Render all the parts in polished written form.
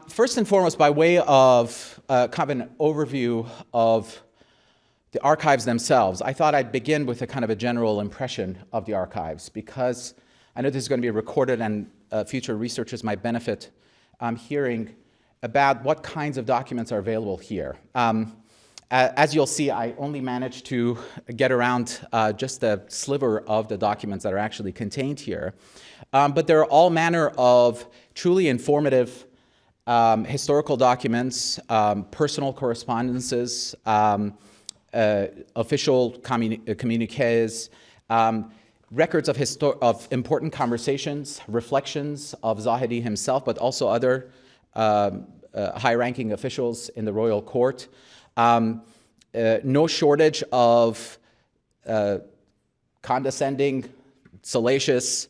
First and foremost, by way of kind of an overview of the archives themselves, I thought I'd begin with a kind of a general impression of the archives, because I know this is going to be recorded and future researchers might benefit hearing about what kinds of documents are available here. As you'll see, I only managed to get around just a sliver of the documents that are actually contained here. But there are all manner of truly informative historical documents, personal correspondences, official communiques, records of important conversations, reflections of Zahedi himself, but also other high-ranking officials in the royal court. No shortage of condescending, salacious,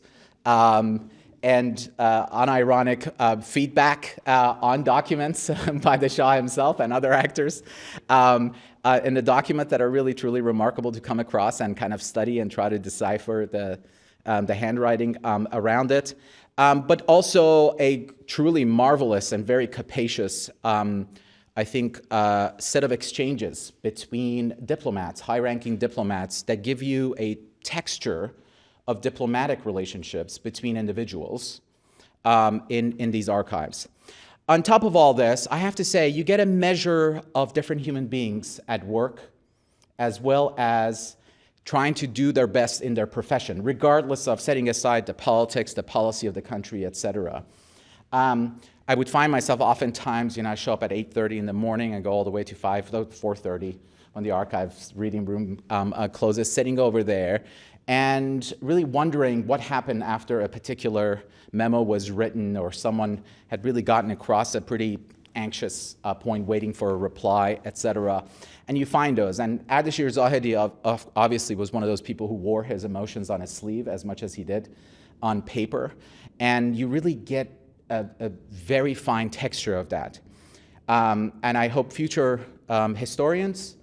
and unironic feedback on documents by the Shah himself and other actors in the document that are really, truly remarkable to come across and kind of study and try to decipher the handwriting around it. But also a truly marvelous and very capacious, I think, set of exchanges between diplomats, high-ranking diplomats, that give you a texture of diplomatic relationships between individuals in these archives. On top of all this, I have to say, you get a measure of different human beings at work, as well as trying to do their best in their profession, regardless of setting aside the politics, the policy of the country, etc. I would find myself oftentimes, I show up at 8:30 in the morning and go all the way to 4:30 when the archives reading room closes, sitting over there and really wondering what happened after a particular memo was written or someone had really gotten across a pretty anxious point waiting for a reply, etc. And you find those. And Ardeshir Zahedi obviously was one of those people who wore his emotions on his sleeve as much as he did on paper. And you really get a very fine texture of that. And I hope future historians,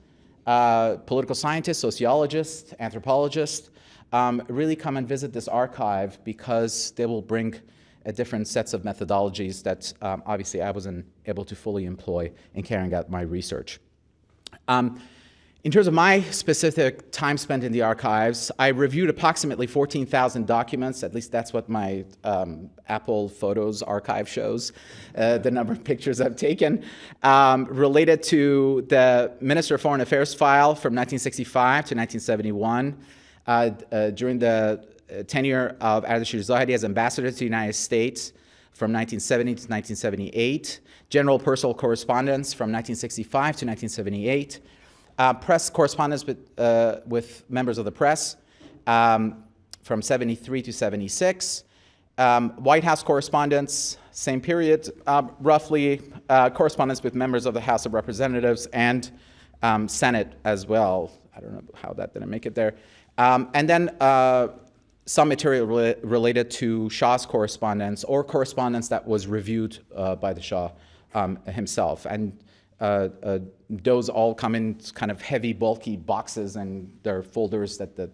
political scientists, sociologists, anthropologists, really come and visit this archive, because they will bring different sets of methodologies that obviously I wasn't able to fully employ in carrying out my research. In terms of my specific time spent in the archives, I reviewed approximately 14,000 documents. At least that's what my Apple Photos archive shows, the number of pictures I've taken, related to the Minister of Foreign Affairs file from 1965 to 1971, during the tenure of Ardeshir Zahedi as ambassador to the United States from 1970 to 1978, general personal correspondence from 1965 to 1978, press correspondence with members of the press from 73 to 76, White House correspondence, same period, roughly, correspondence with members of the House of Representatives and Senate as well. I don't know how that didn't make it there. And then some material related to Shah's correspondence or correspondence that was reviewed by the Shah himself. And those all come in kind of heavy, bulky boxes, and they're folders that the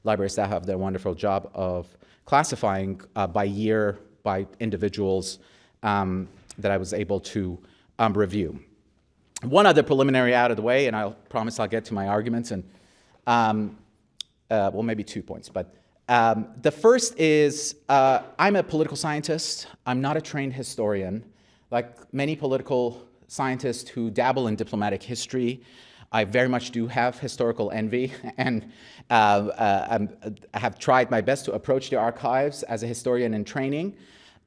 library staff have their wonderful job of classifying by year, by individuals that I was able to review. One other preliminary out of the way, and I promise I'll get to my arguments, and well, maybe 2 points. But the first is I'm a political scientist. I'm not a trained historian. Like many political scientists who dabble in diplomatic history, I very much do have historical envy, and I have tried my best to approach the archives as a historian in training.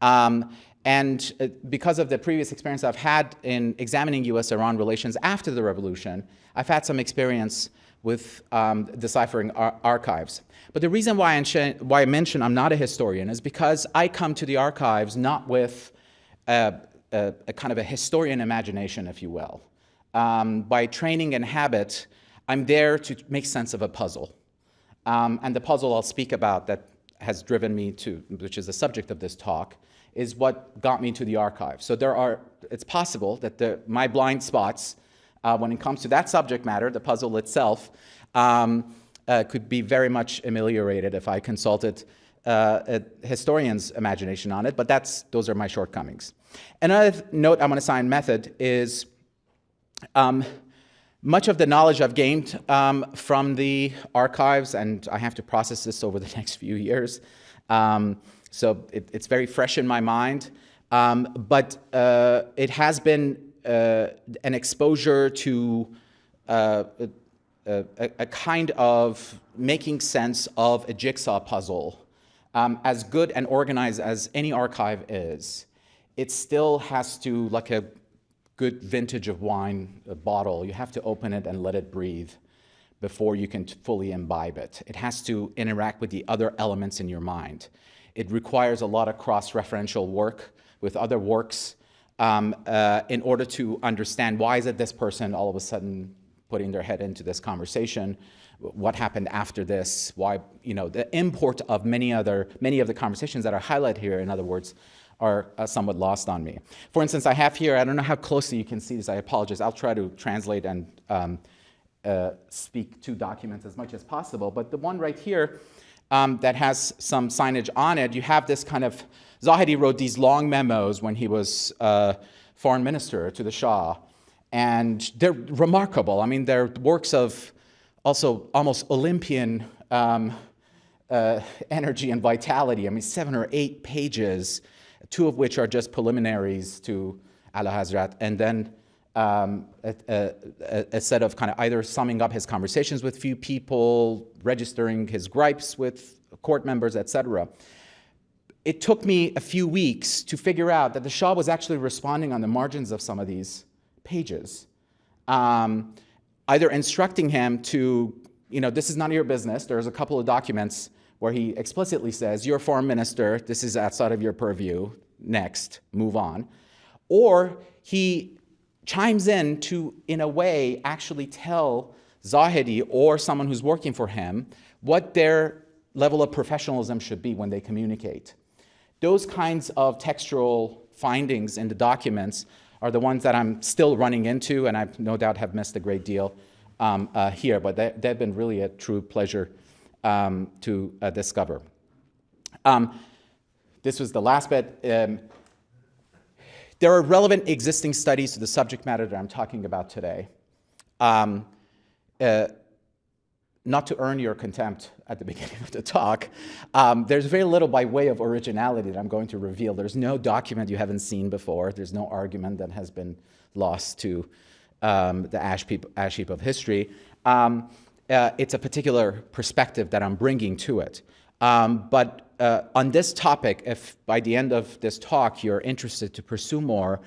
And because of the previous experience I've had in examining US-Iran relations after the revolution, I've had some experience with deciphering archives. But the reason why I mention I'm not a historian is because I come to the archives not with a kind of a historian imagination, if you will. By training and habit, I'm there to make sense of a puzzle. And the puzzle I'll speak about that has driven me to, which is the subject of this talk, is what got me to the archive. So it's possible that my blind spots, when it comes to that subject matter, the puzzle itself, could be very much ameliorated if I consulted a historian's imagination on it, but those are my shortcomings. Another note I want to assign method is much of the knowledge I've gained from the archives, and I have to process this over the next few years, so it's very fresh in my mind, but it has been an exposure to a kind of making sense of a jigsaw puzzle. As good and organized as any archive is, it still has to, like a good vintage of wine, a bottle, you have to open it and let it breathe before you can fully imbibe it. It has to interact with the other elements in your mind. It requires a lot of cross-referential work with other works in order to understand why is it this person all of a sudden putting their head into this conversation, what happened after this, why, the import of many of the conversations that are highlighted here, in other words, are somewhat lost on me. For instance, I have here, I don't know how closely you can see this, I apologize. I'll try to translate and speak to documents as much as possible, but the one right here that has some signage on it, you have this kind of, Zahedi wrote these long memos when he was foreign minister to the Shah, and they're remarkable. I mean, they're works of also almost Olympian energy and vitality. I mean, 7 or 8 pages, 2 of which are just preliminaries to Ala Hazrat, and then a set of kind of either summing up his conversations with few people, registering his gripes with court members, etc. It took me a few weeks to figure out that the Shah was actually responding on the margins of some of these pages, either instructing him to, this is none of your business. There's a couple of documents where he explicitly says, you're a foreign minister, this is outside of your purview, next, move on. Or he chimes in to, in a way, actually tell Zahedi or someone who's working for him what their level of professionalism should be when they communicate. Those kinds of textual findings in the documents are the ones that I'm still running into, and I no doubt have missed a great deal here, but they've been really a true pleasure to discover. This was the last bit. There are relevant existing studies to the subject matter that I'm talking about today. Not to earn your contempt at the beginning of the talk, there's very little by way of originality that I'm going to reveal. There's no document you haven't seen before. There's no argument that has been lost to the ash heap of history. It's a particular perspective that I'm bringing to it. But on this topic, if by the end of this talk you're interested to pursue more,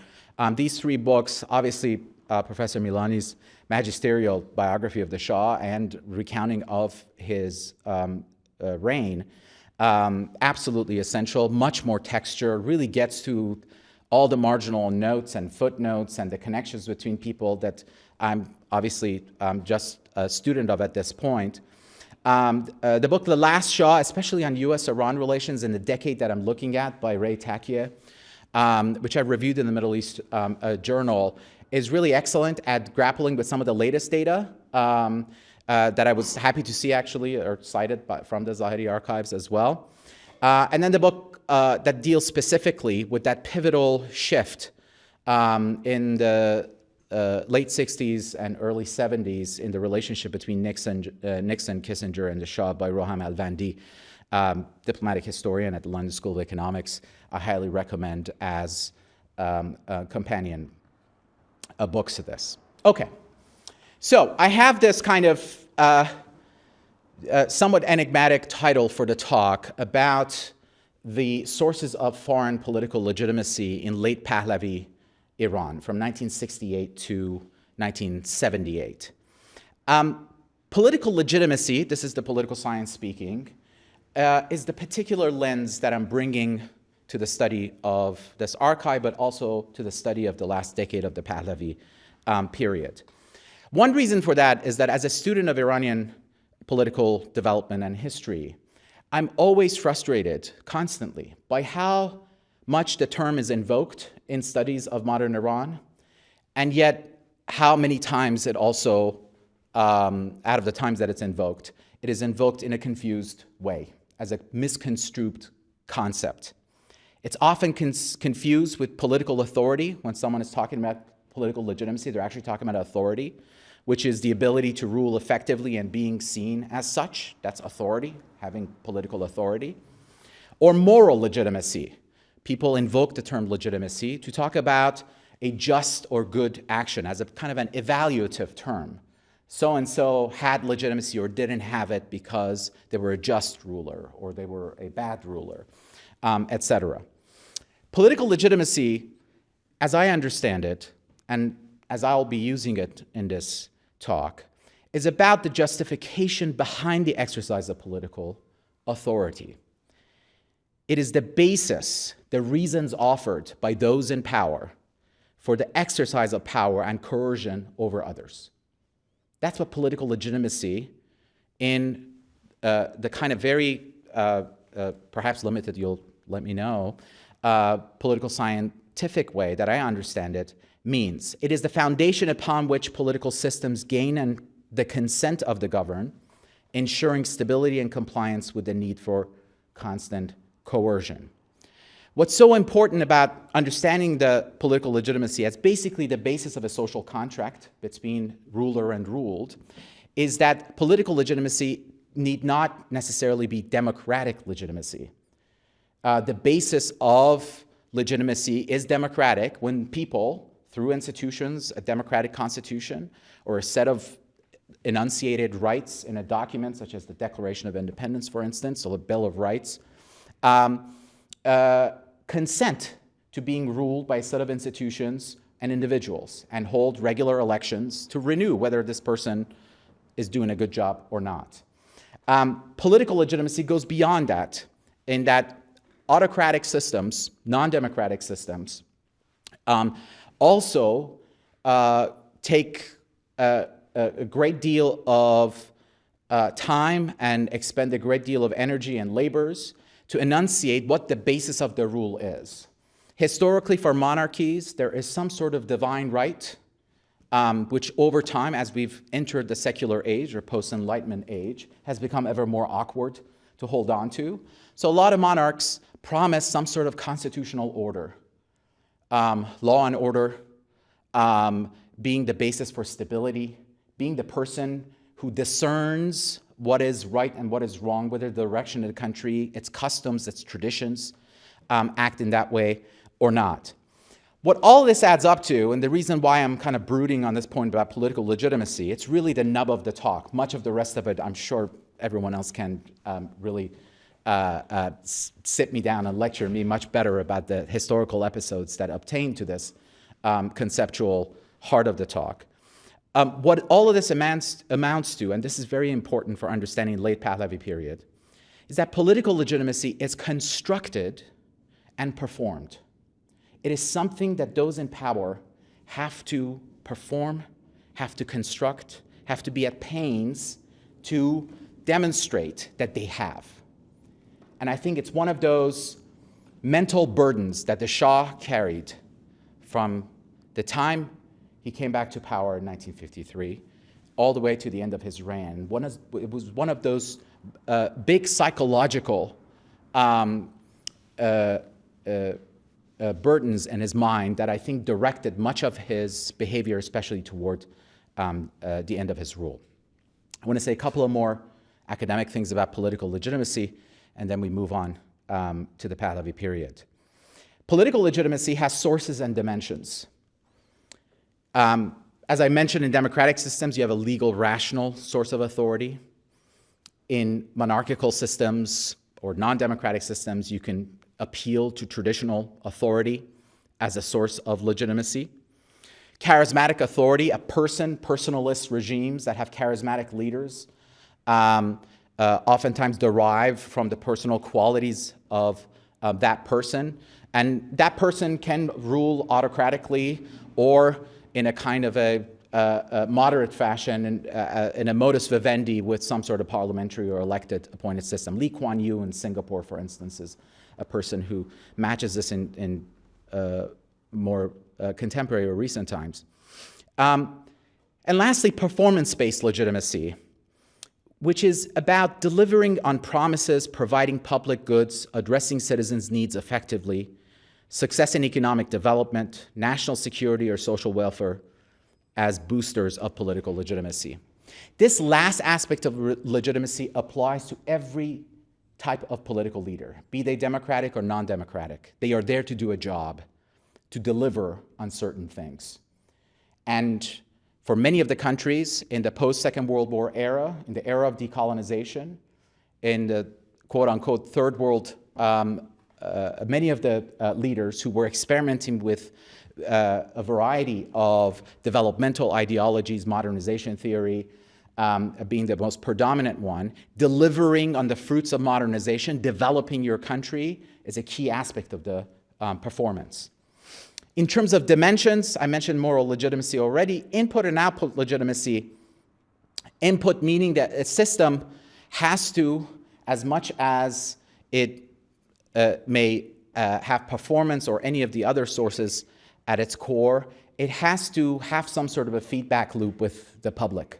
these 3 books, obviously Professor Milani's magisterial biography of the Shah and recounting of his reign, absolutely essential, much more texture, really gets to all the marginal notes and footnotes and the connections between people that I'm obviously just a student of at this point. The book The Last Shah, especially on US-Iran relations in the decade that I'm looking at by Ray Takia, which I reviewed in the Middle East Journal, is really excellent at grappling with some of the latest data that I was happy to see actually, or cited from the Zahedi archives as well. And then the book that deals specifically with that pivotal shift in the late 60s and early 70s in the relationship between Nixon, Kissinger, and the Shah by Roham Alvandi, diplomatic historian at the London School of Economics. I highly recommend as a companion books to this. Okay, so I have this kind of somewhat enigmatic title for the talk about the sources of foreign political legitimacy in late-Pahlavi Iran from 1968 to 1978. Political legitimacy, this is the political science speaking, is the particular lens that I'm bringing to the study of this archive, but also to the study of the last decade of the Pahlavi period. One reason for that is that as a student of Iranian political development and history, I'm always frustrated constantly by how much the term is invoked in studies of modern Iran, and yet how many times it also, out of the times that it's invoked, it is invoked in a confused way. as a misconstrued concept. It's often confused with political authority. When someone is talking about political legitimacy, they're actually talking about authority, which is the ability to rule effectively and being seen as such. That's authority, having political authority. Or moral legitimacy. People invoke the term legitimacy to talk about a just or good action as a kind of an evaluative term. So-and-so had legitimacy or didn't have it because they were a just ruler or they were a bad ruler, etc. Political legitimacy, as I understand it, and as I'll be using it in this talk, is about the justification behind the exercise of political authority. It is the basis, the reasons offered by those in power for the exercise of power and coercion over others. That's what political legitimacy, in the kind of very, perhaps limited, you'll let me know, political scientific way that I understand it, means. It is the foundation upon which political systems gain the consent of the governed, ensuring stability and compliance with the need for constant coercion. What's so important about understanding the political legitimacy as basically the basis of a social contract between ruler and ruled is that political legitimacy need not necessarily be democratic legitimacy. The basis of legitimacy is democratic when people, through institutions, a democratic constitution, or a set of enunciated rights in a document such as the Declaration of Independence, for instance, or the Bill of Rights, consent to being ruled by a set of institutions and individuals and hold regular elections to renew whether this person is doing a good job or not. Political legitimacy goes beyond that, in that autocratic systems, non-democratic systems, also take a great deal of time and expend a great deal of energy and labors to enunciate what the basis of the rule is. Historically, for monarchies, there is some sort of divine right, which over time, as we've entered the secular age or post-Enlightenment age, has become ever more awkward to hold on to. So a lot of monarchs promise some sort of constitutional order, law and order, being the basis for stability, being the person who discerns what is right and what is wrong, whether the direction of the country, its customs, its traditions, act in that way or not. What all this adds up to, and the reason why I'm kind of brooding on this point about political legitimacy, it's really the nub of the talk. Much of the rest of it, I'm sure everyone else can really sit me down and lecture me much better about the historical episodes that obtain to this conceptual heart of the talk. What all of this amounts to, and this is very important for understanding the Late-Pahlavi period, is that political legitimacy is constructed and performed. It is something that those in power have to perform, have to construct, have to be at pains to demonstrate that they have. And I think it's one of those mental burdens that the Shah carried from the time he came back to power in 1953, all the way to the end of his reign. It was one of those big psychological burdens in his mind that I think directed much of his behavior, especially toward the end of his rule. I want to say a couple of more academic things about political legitimacy, and then we move on to the Pahlavi period. Political legitimacy has sources and dimensions. As I mentioned, in democratic systems, you have a legal, rational source of authority. In monarchical systems or non-democratic systems, you can appeal to traditional authority as a source of legitimacy. Charismatic authority, personalist regimes that have charismatic leaders, oftentimes derive from the personal qualities of that person. And that person can rule autocratically or in a kind of a moderate fashion, in a modus vivendi with some sort of parliamentary or elected appointed system. Lee Kuan Yew in Singapore, for instance, is a person who matches this in more contemporary or recent times. And lastly, performance-based legitimacy, which is about delivering on promises, providing public goods, addressing citizens' needs effectively, success in economic development, national security or social welfare as boosters of political legitimacy. This last aspect of legitimacy applies to every type of political leader, be they democratic or non-democratic. They are there to do a job, to deliver on certain things. And for many of the countries in the post-Second World War era, in the era of decolonization, in the quote-unquote third world, many of the leaders who were experimenting with a variety of developmental ideologies, modernization theory being the most predominant one, delivering on the fruits of modernization, developing your country is a key aspect of the performance. In terms of dimensions, I mentioned moral legitimacy already. Input and output legitimacy. Input meaning that a system has to, as much as it may have performance or any of the other sources at its core, it has to have some sort of a feedback loop with the public.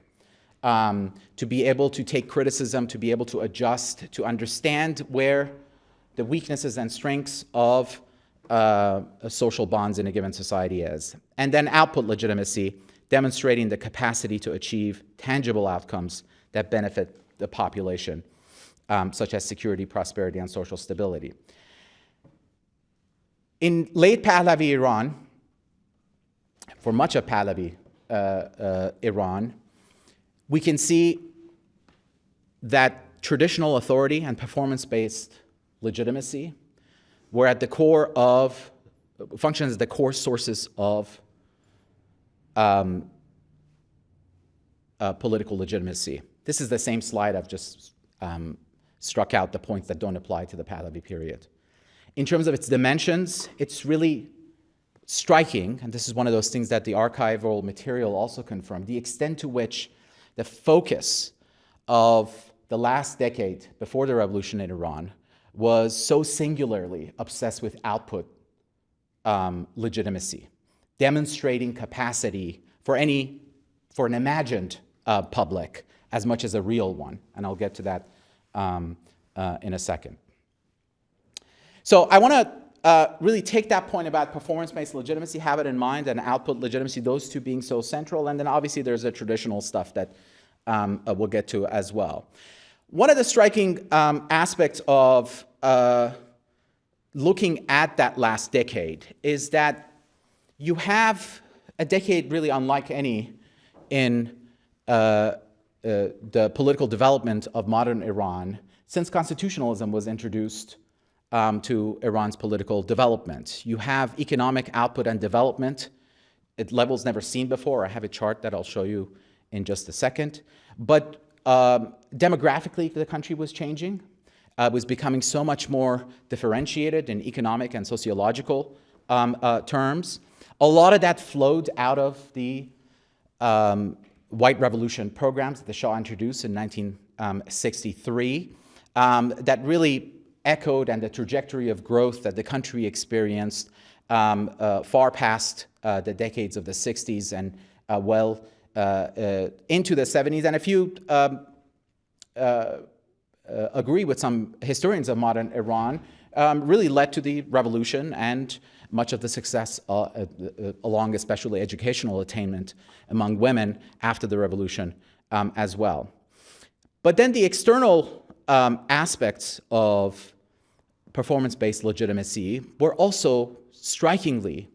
To be able to take criticism, to be able to adjust, to understand where the weaknesses and strengths of social bonds in a given society is. And then output legitimacy, demonstrating the capacity to achieve tangible outcomes that benefit the population, such as security, prosperity, and social stability. In late Pahlavi Iran, for much of Pahlavi Iran, we can see that traditional authority and performance-based legitimacy were at the core of, functions as the core sources of political legitimacy. This is the same slide I've just struck out the points that don't apply to the Pahlavi period. In terms of its dimensions, it's really striking, and this is one of those things that the archival material also confirmed, the extent to which the focus of the last decade before the revolution in Iran was so singularly obsessed with output legitimacy, demonstrating capacity for an imagined public as much as a real one. And I'll get to that in a second. So I want to really take that point about performance-based legitimacy, have it in mind, and output legitimacy, those two being so central. And then obviously there's the traditional stuff that we'll get to as well. One of the striking aspects of looking at that last decade is that you have a decade really unlike any in the political development of modern Iran since constitutionalism was introduced to Iran's political development. You have economic output and development at levels never seen before. I have a chart that I'll show you in just a second. But demographically, the country was changing. It was becoming so much more differentiated in economic and sociological terms. A lot of that flowed out of the white revolution programs that the Shah introduced in 1963 that really echoed and the trajectory of growth that the country experienced far past the decades of the 60s and well into the 70s. And if you agree with some historians of modern Iran, really led to the revolution and much of the success along especially educational attainment among women after the revolution as well. But then the external aspects of performance-based legitimacy were also strikingly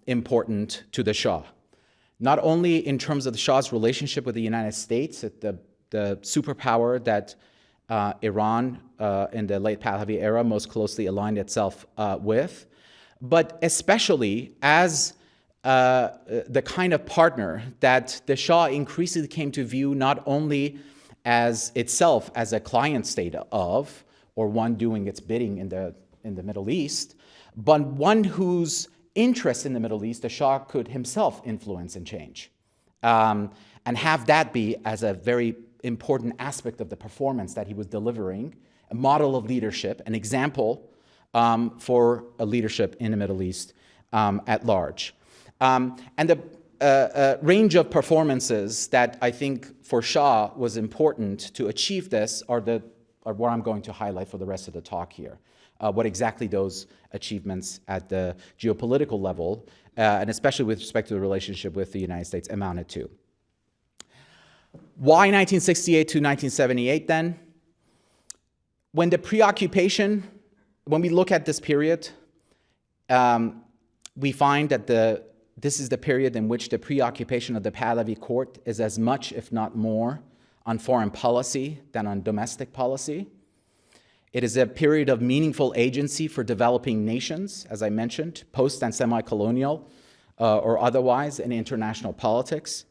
important to the Shah. Not only in terms of the Shah's relationship with the United States, the superpower that Iran in the late Pahlavi era most closely aligned itself with, but especially as the kind of partner that the Shah increasingly came to view not only as itself as a client state of, or one doing its bidding in the Middle East, but one whose interest in the Middle East the Shah could himself influence and change, and have that be as a very important aspect of the performance that he was delivering, a model of leadership, an example for a leadership in the Middle East at large. And range of performances that I think for Shah was important to achieve this are what I'm going to highlight for the rest of the talk here. What exactly those achievements at the geopolitical level, and especially with respect to the relationship with the United States, amounted to. Why 1968 to 1978 then? When the preoccupation, when we look at this period, we find that this is the period in which the preoccupation of the Pahlavi court is as much, if not more, on foreign policy than on domestic policy. It is a period of meaningful agency for developing nations, as I mentioned, post and semi-colonial or otherwise in international politics.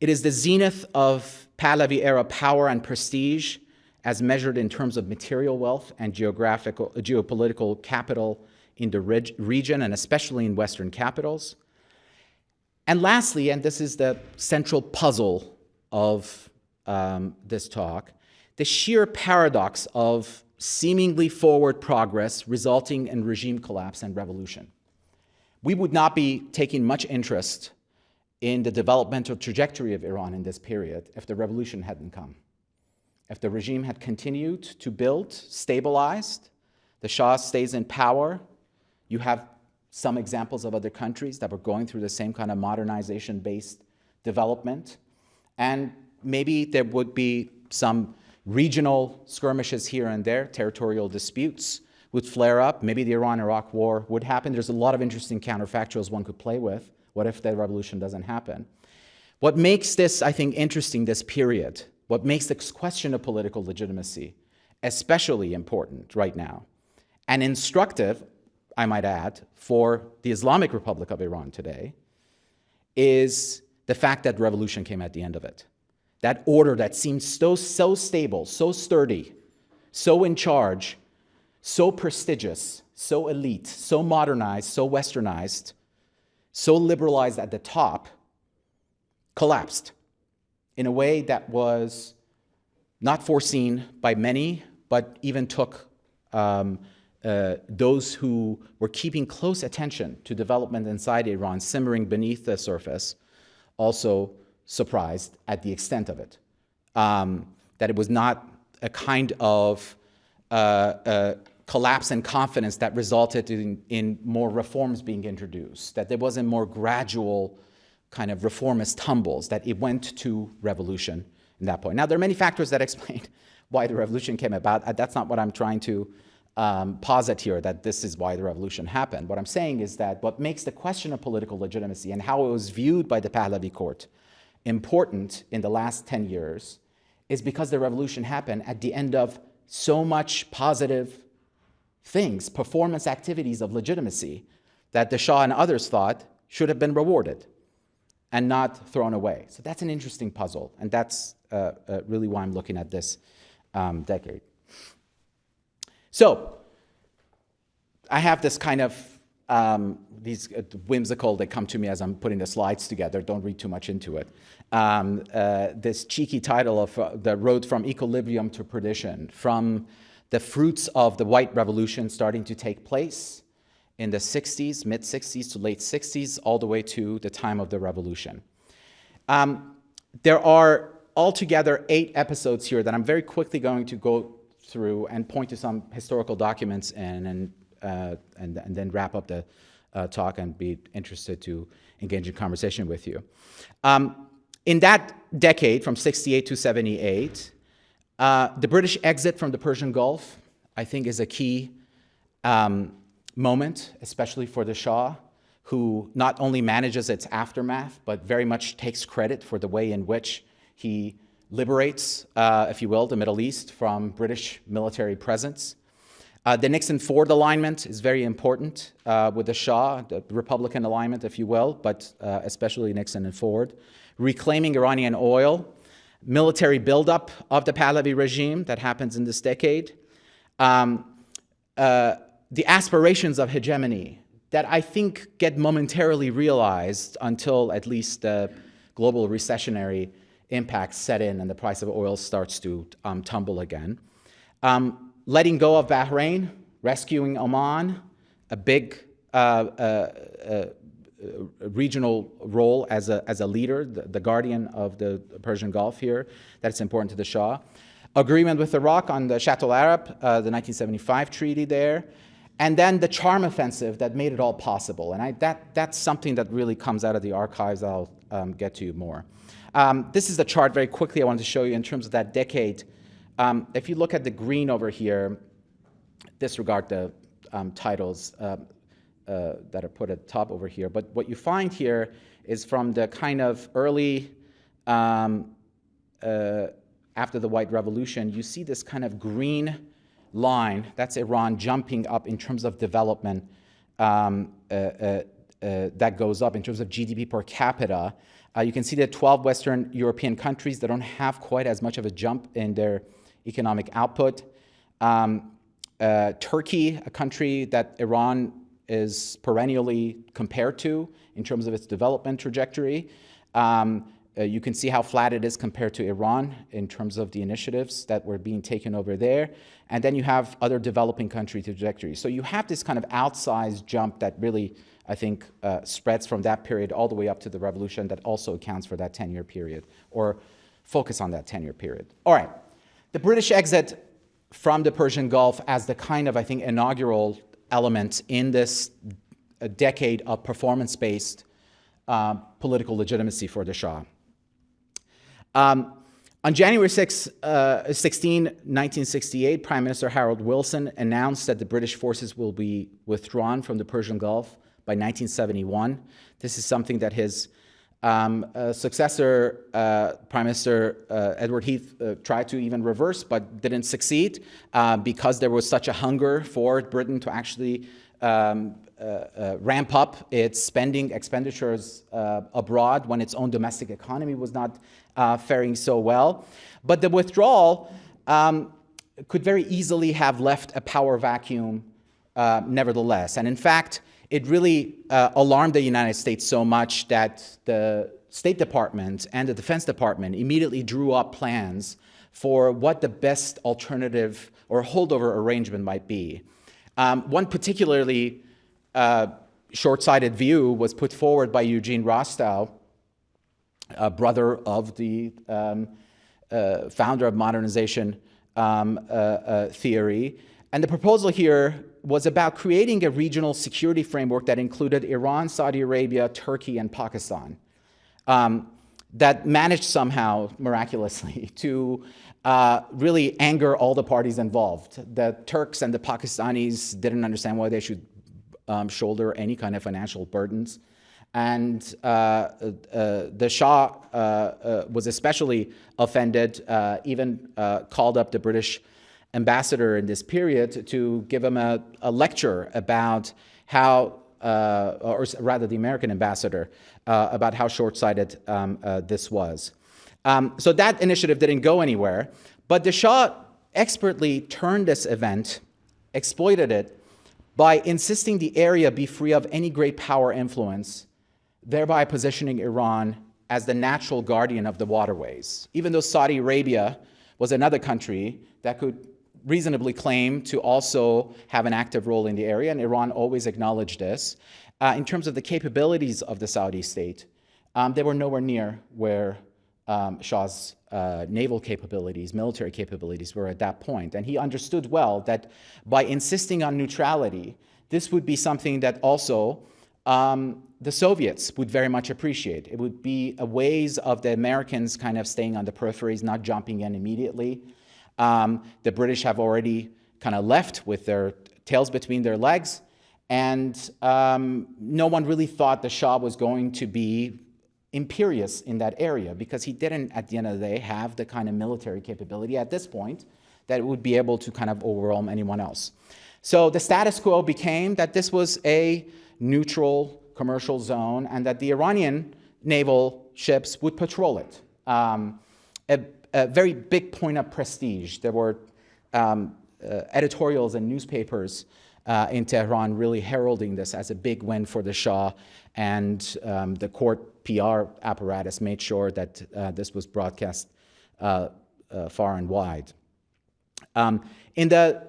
It is the zenith of Pahlavi-era power and prestige as measured in terms of material wealth and geopolitical capital in the region, and especially in Western capitals. And lastly, and this is the central puzzle of this talk, the sheer paradox of seemingly forward progress resulting in regime collapse and revolution. We would not be taking much interest in the developmental trajectory of Iran in this period if the revolution hadn't come. If the regime had continued to build, stabilized, the Shah stays in power, you have some examples of other countries that were going through the same kind of modernization-based development, and maybe there would be some regional skirmishes here and there, territorial disputes would flare up, maybe the Iran-Iraq war would happen. There's a lot of interesting counterfactuals one could play with. What if the revolution doesn't happen? What makes this, I think, interesting, this period, what makes this question of political legitimacy especially important right now, and instructive, I might add, for the Islamic Republic of Iran today, is the fact that revolution came at the end of it. That order that seemed so stable, so sturdy, so in charge, so prestigious, so elite, so modernized, so westernized, so liberalized at the top, collapsed in a way that was not foreseen by many, but even took those who were keeping close attention to development inside Iran, simmering beneath the surface, also surprised at the extent of it. That it was not a kind of collapse in confidence that resulted in more reforms being introduced, that there wasn't more gradual kind of reformist tumbles, that it went to revolution in that point. Now, there are many factors that explain why the revolution came about. That's not what I'm trying to posit here, that this is why the revolution happened. What I'm saying is that what makes the question of political legitimacy and how it was viewed by the Pahlavi court important in the last 10 years is because the revolution happened at the end of so much positive things, performance activities of legitimacy, that the Shah and others thought should have been rewarded and not thrown away. So that's an interesting puzzle, and that's really why I'm looking at this decade. So I have this kind of, these whimsical, they come to me as I'm putting the slides together, don't read too much into it. This cheeky title of The Road from Equilibrium to Perdition, from the fruits of the white revolution starting to take place in the 60s, mid-60s to late 60s, all the way to the time of the revolution. There are altogether 8 episodes here that I'm very quickly going to go through and point to some historical documents and then wrap up the talk and be interested to engage in conversation with you. In that decade, from 68 to 78, the British exit from the Persian Gulf, I think, is a key moment, especially for the Shah, who not only manages its aftermath, but very much takes credit for the way in which he liberates, if you will, the Middle East from British military presence. The Nixon-Ford alignment is very important with the Shah, the Republican alignment, if you will, but especially Nixon and Ford. Reclaiming Iranian oil, military buildup of the Pahlavi regime that happens in this decade. The aspirations of hegemony that I think get momentarily realized until at least the global recessionary impacts set in and the price of oil starts to tumble again. Letting go of Bahrain, rescuing Oman, a big regional role as a leader, the guardian of the Persian Gulf here, that's important to the Shah. Agreement with Iraq on the Chateau Arab, the 1975 treaty there, and then the charm offensive that made it all possible. And that's something that really comes out of the archives. I'll get to you more. This is the chart very quickly I wanted to show you in terms of that decade. If you look at the green over here, disregard the titles that are put at the top over here, but what you find here is from the kind of early, after the White Revolution, you see this kind of green line, that's Iran jumping up in terms of development that goes up in terms of GDP per capita. You can see that 12 Western European countries that don't have quite as much of a jump in their economic output. Turkey, a country that Iran is perennially compared to in terms of its development trajectory. You can see how flat it is compared to Iran in terms of the initiatives that were being taken over there. And then you have other developing country trajectories. So you have this kind of outsized jump that really, I think, spreads from that period all the way up to the revolution that also accounts for that 10-year period, or focus on that 10-year period. All right, the British exit from the Persian Gulf as the kind of, I think, inaugural element in this decade of performance-based political legitimacy for the Shah. On January 16, 1968, Prime Minister Harold Wilson announced that the British forces will be withdrawn from the Persian Gulf by 1971. This is something that his successor, Prime Minister Edward Heath, tried to even reverse, but didn't succeed because there was such a hunger for Britain to actually ramp up its expenditures abroad when its own domestic economy was not faring so well. But the withdrawal could very easily have left a power vacuum nevertheless. And in fact, it really alarmed the United States so much that the State Department and the Defense Department immediately drew up plans for what the best alternative or holdover arrangement might be. One particularly short-sighted view was put forward by Eugene Rostow, a brother of the founder of modernization theory. And the proposal here was about creating a regional security framework that included Iran, Saudi Arabia, Turkey, and Pakistan, that managed somehow, miraculously, to really anger all the parties involved. The Turks and the Pakistanis didn't understand why they should shoulder any kind of financial burdens. And the Shah was especially offended, even called up the British ambassador in this period to give him a lecture about how, or rather the American ambassador, about how short-sighted this was. So that initiative didn't go anywhere, but the Shah expertly turned this event, exploited it, by insisting the area be free of any great power influence, thereby positioning Iran as the natural guardian of the waterways. Even though Saudi Arabia was another country that could reasonably claim to also have an active role in the area, and Iran always acknowledged this. In terms of the capabilities of the Saudi state, they were nowhere near where Shah's naval capabilities, military capabilities were at that point. And he understood well that by insisting on neutrality, this would be something that also the Soviets would very much appreciate. It would be a ways of the Americans kind of staying on the peripheries, not jumping in immediately. The British have already kind of left with their tails between their legs, and no one really thought the Shah was going to be imperious in that area because he didn't, at the end of the day, have the kind of military capability at this point that would be able to kind of overwhelm anyone else. So the status quo became that this was a neutral commercial zone and that the Iranian naval ships would patrol it. A very big point of prestige. There were editorials and newspapers in Tehran really heralding this as a big win for the Shah, and the court PR apparatus made sure that this was broadcast far and wide. In the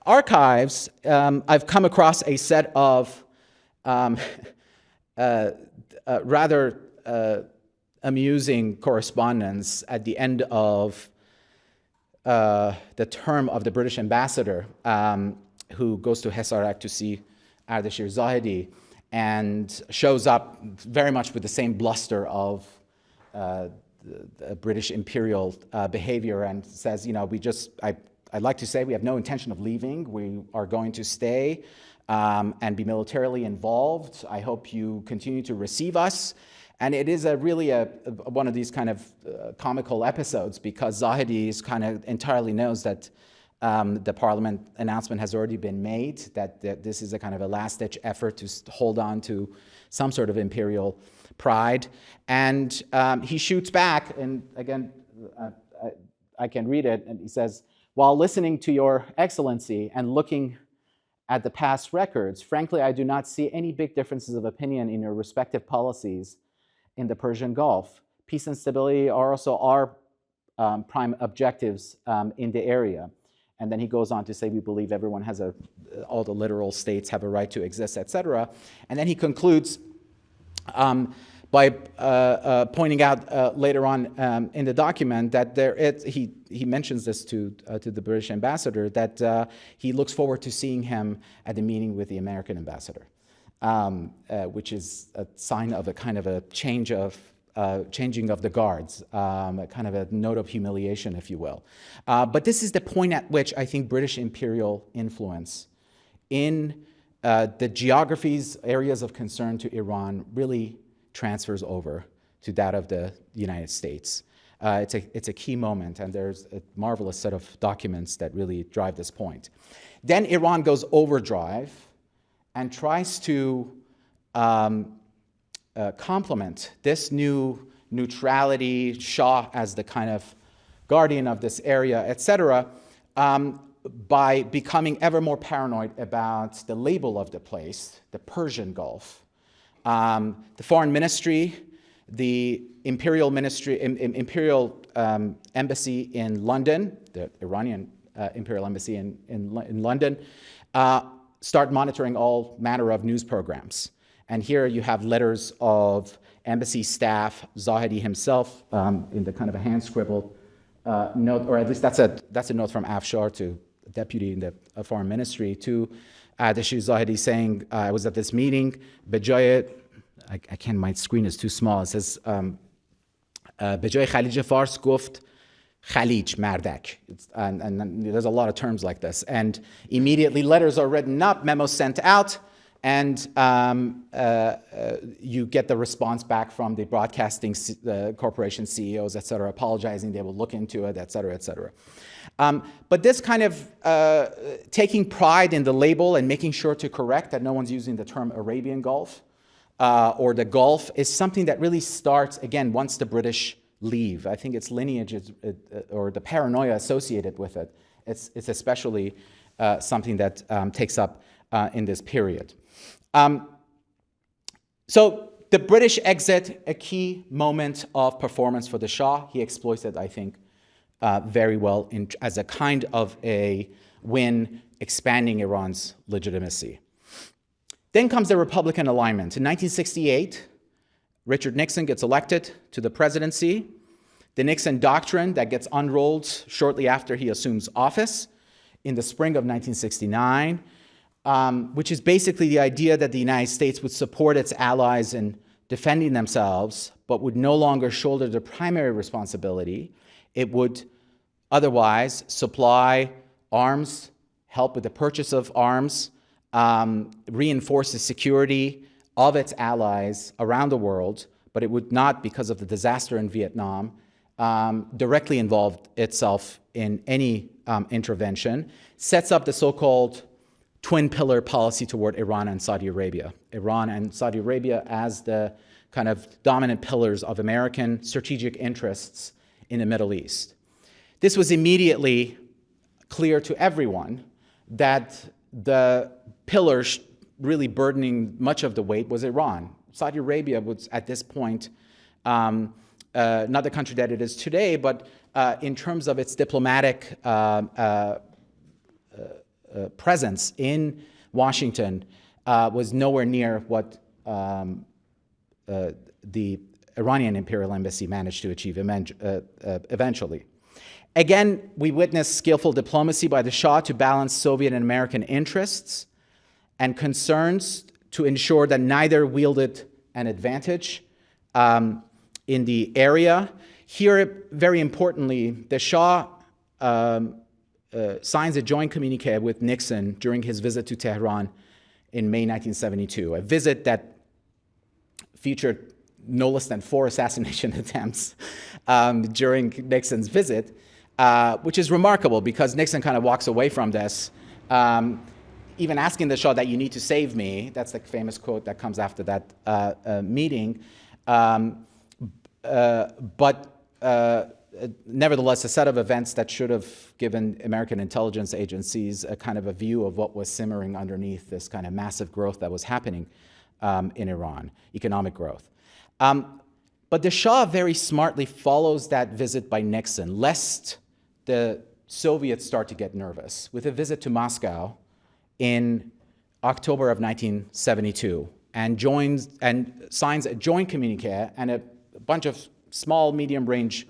archives, I've come across a set of rather amusing correspondence at the end of the term of the British ambassador who goes to Hesarak to see Ardeshir Zahedi and shows up very much with the same bluster of the British imperial behavior and says, you know, I'd like to say we have no intention of leaving. We are going to stay and be militarily involved. I hope you continue to receive us. And it is really one of these kind of comical episodes because Zahedi kind of entirely knows that the parliament announcement has already been made, that this is a kind of a last-ditch effort to hold on to some sort of imperial pride. And he shoots back, and again, I can read it, and he says, while listening to your excellency and looking at the past records, frankly, I do not see any big differences of opinion in your respective policies in the Persian Gulf. Peace and stability are also our prime objectives in the area. And then he goes on to say, we believe everyone has all the literal states have a right to exist, etc. And then he concludes by pointing out later on in the document that he mentions this to the British ambassador, that he looks forward to seeing him at the meeting with the American ambassador, which is a sign of a kind of a changing of the guards, a kind of a note of humiliation, if you will. But this is the point at which I think British imperial influence in the geographies, areas of concern to Iran really transfers over to that of the United States. It's a key moment, and there's a marvelous set of documents that really drive this point. Then Iran goes overdrive and tries to complement this new neutrality, Shah as the kind of guardian of this area, etc., by becoming ever more paranoid about the label of the place, the Persian Gulf. The foreign ministry, the imperial ministry, imperial embassy in London, the Iranian imperial embassy in London, start monitoring all manner of news programs. And here you have letters of embassy staff, Zahedi himself, in the kind of a hand-scribbled note, or at least that's a note from Afshar to the deputy in the foreign ministry to Ardeshir Zahedi saying, I was at this meeting, Bejay, I can't, my screen is too small, it says, Bejay Khalij Fars guft Khalij Mardak. And there's a lot of terms like this. And immediately letters are written up, memos sent out, and you get the response back from the broadcasting corporation CEOs, et cetera, apologizing, they will look into it, et cetera, et cetera. But this kind of taking pride in the label and making sure to correct that no one's using the term Arabian Gulf or the Gulf is something that really starts, again, once the British leave. I think its lineage or the paranoia associated with it, it's especially something that takes up in this period. So the British exit, a key moment of performance for the Shah. He exploits it, I think, very well as a kind of a win, expanding Iran's legitimacy. Then comes the Republican alignment. In 1968, Richard Nixon gets elected to the presidency. The Nixon Doctrine that gets unrolled shortly after he assumes office in the spring of 1969, which is basically the idea that the United States would support its allies in defending themselves, but would no longer shoulder the primary responsibility. It would otherwise supply arms, help with the purchase of arms, reinforce the security of its allies around the world, but it would not, because of the disaster in Vietnam, directly involve itself in any intervention. Sets up the so-called twin pillar policy toward Iran and Saudi Arabia. Iran and Saudi Arabia as the kind of dominant pillars of American strategic interests in the Middle East. This was immediately clear to everyone that the pillars really burdening much of the weight was Iran. Saudi Arabia was at this point not the country that it is today, but in terms of its diplomatic presence in Washington was nowhere near what the Iranian imperial embassy managed to achieve eventually. Again, we witnessed skillful diplomacy by the Shah to balance Soviet and American interests and concerns to ensure that neither wielded an advantage in the area. Here, very importantly, the Shah signs a joint communique with Nixon during his visit to Tehran in May 1972, a visit that featured no less than 4 assassination attempts during Nixon's visit, which is remarkable because Nixon kind of walks away from this, even asking the Shah that you need to save me. That's the famous quote that comes after that meeting. Nevertheless, a set of events that should have given American intelligence agencies a kind of a view of what was simmering underneath this kind of massive growth that was happening in Iran, economic growth. But the Shah very smartly follows that visit by Nixon, lest the Soviets start to get nervous, with a visit to Moscow in October of 1972, and signs a joint communique and a bunch of small, medium-range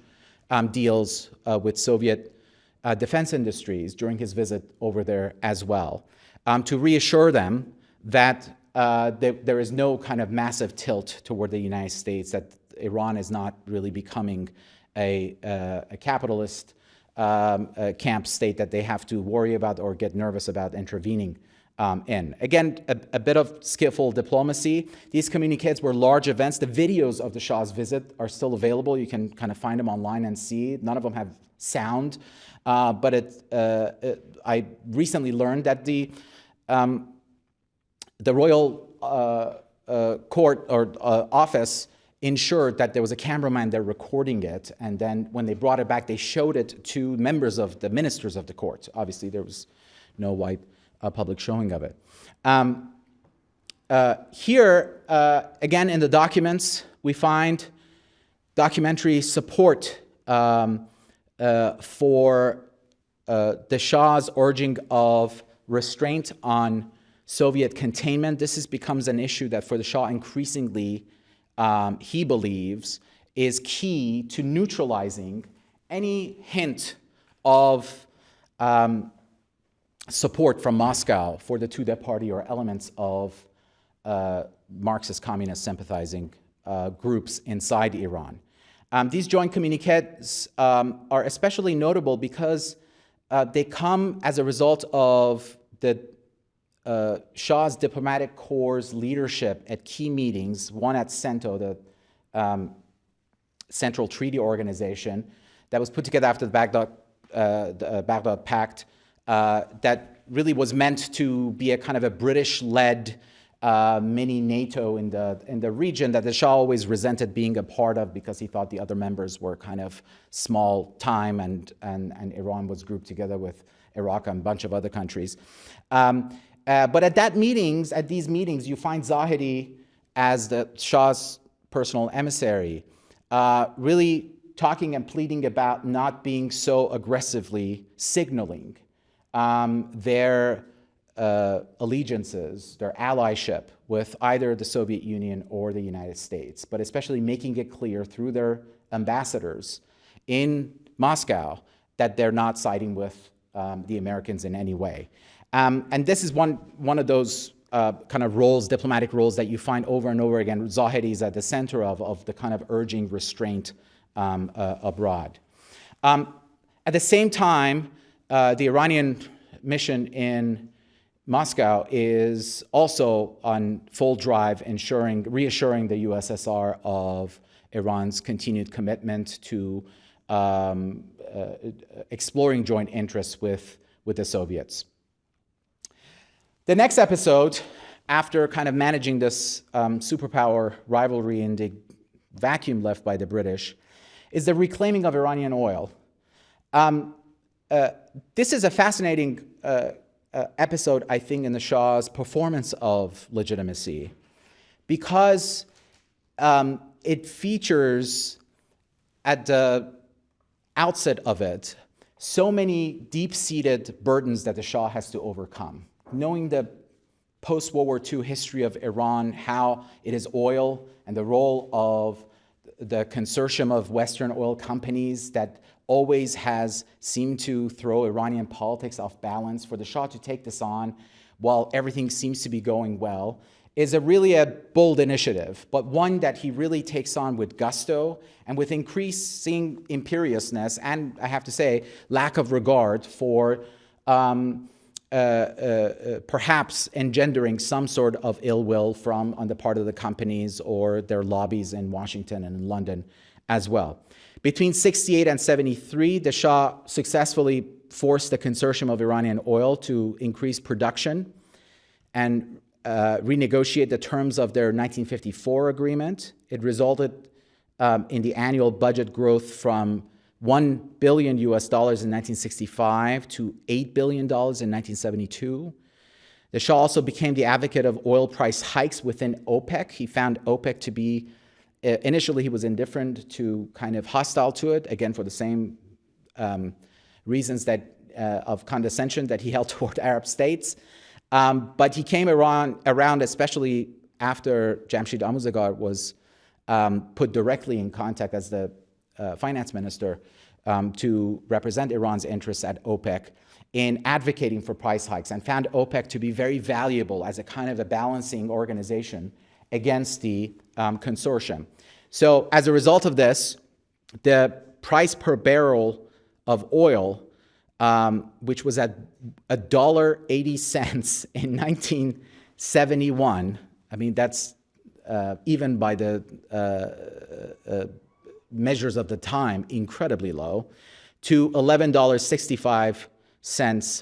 deals with Soviet defense industries during his visit over there as well, to reassure them that there is no kind of massive tilt toward the United States, that Iran is not really becoming a capitalist camp state that they have to worry about or get nervous about intervening in. Again, a bit of skillful diplomacy. These communiques were large events. The videos of the Shah's visit are still available. You can kind of find them online and see. None of them have sound, but I recently learned that the royal court or office ensured that there was a cameraman there recording it, and then when they brought it back, they showed it to members of the ministers of the court. Obviously, there was no wide public showing of it. Here, again, in the documents, we find documentary support for the Shah's urging of restraint on Soviet containment. This becomes an issue that for the Shah increasingly, he believes, is key to neutralizing any hint of support from Moscow for the Tudeh party or elements of Marxist communist sympathizing groups inside Iran. These joint communiques are especially notable because they come as a result of the Shah's diplomatic corps' leadership at key meetings, one at CENTO, the Central Treaty Organization, that was put together after the Baghdad Pact, that really was meant to be a kind of a British-led mini NATO in the region that the Shah always resented being a part of because he thought the other members were kind of small time and Iran was grouped together with Iraq and a bunch of other countries. But at these meetings, you find Zahedi as the Shah's personal emissary, really talking and pleading about not being so aggressively signaling their allegiances, their allyship with either the Soviet Union or the United States, but especially making it clear through their ambassadors in Moscow that they're not siding with the Americans in any way. And this is one of those kind of roles, diplomatic roles, that you find over and over again. Zahedi is at the center of the kind of urging restraint abroad. At the same time, the Iranian mission in Moscow is also on full drive, reassuring the USSR of Iran's continued commitment to exploring joint interests with the Soviets. The next episode, after kind of managing this superpower rivalry in the vacuum left by the British, is the reclaiming of Iranian oil. This is a fascinating episode, I think, in the Shah's performance of legitimacy, because it features at the outset of it so many deep-seated burdens that the Shah has to overcome. Knowing the post-World War II history of Iran, how it is oil and the role of the consortium of Western oil companies that always has seemed to throw Iranian politics off balance. For the Shah to take this on while everything seems to be going well is really a bold initiative, but one that he really takes on with gusto and with increasing imperiousness and, I have to say, lack of regard for perhaps engendering some sort of ill will on the part of the companies or their lobbies in Washington and in London as well. Between 68 and 73, the Shah successfully forced the consortium of Iranian oil to increase production and renegotiate the terms of their 1954 agreement. It resulted in the annual budget growth from $1 billion in 1965 to $8 billion in 1972. The Shah also became the advocate of oil price hikes within OPEC. He found OPEC to be, initially he was indifferent to kind of hostile to it, again for the same reasons that of condescension that he held toward Arab states. But he came around, especially after Jamshid Amuzagar was put directly in contact as the finance minister to represent Iran's interests at OPEC in advocating for price hikes, and found OPEC to be very valuable as a kind of a balancing organization against the consortium. So as a result of this, the price per barrel of oil, which was at $1.80 in 1971, I mean, that's even by the measures of the time, incredibly low, to $11.65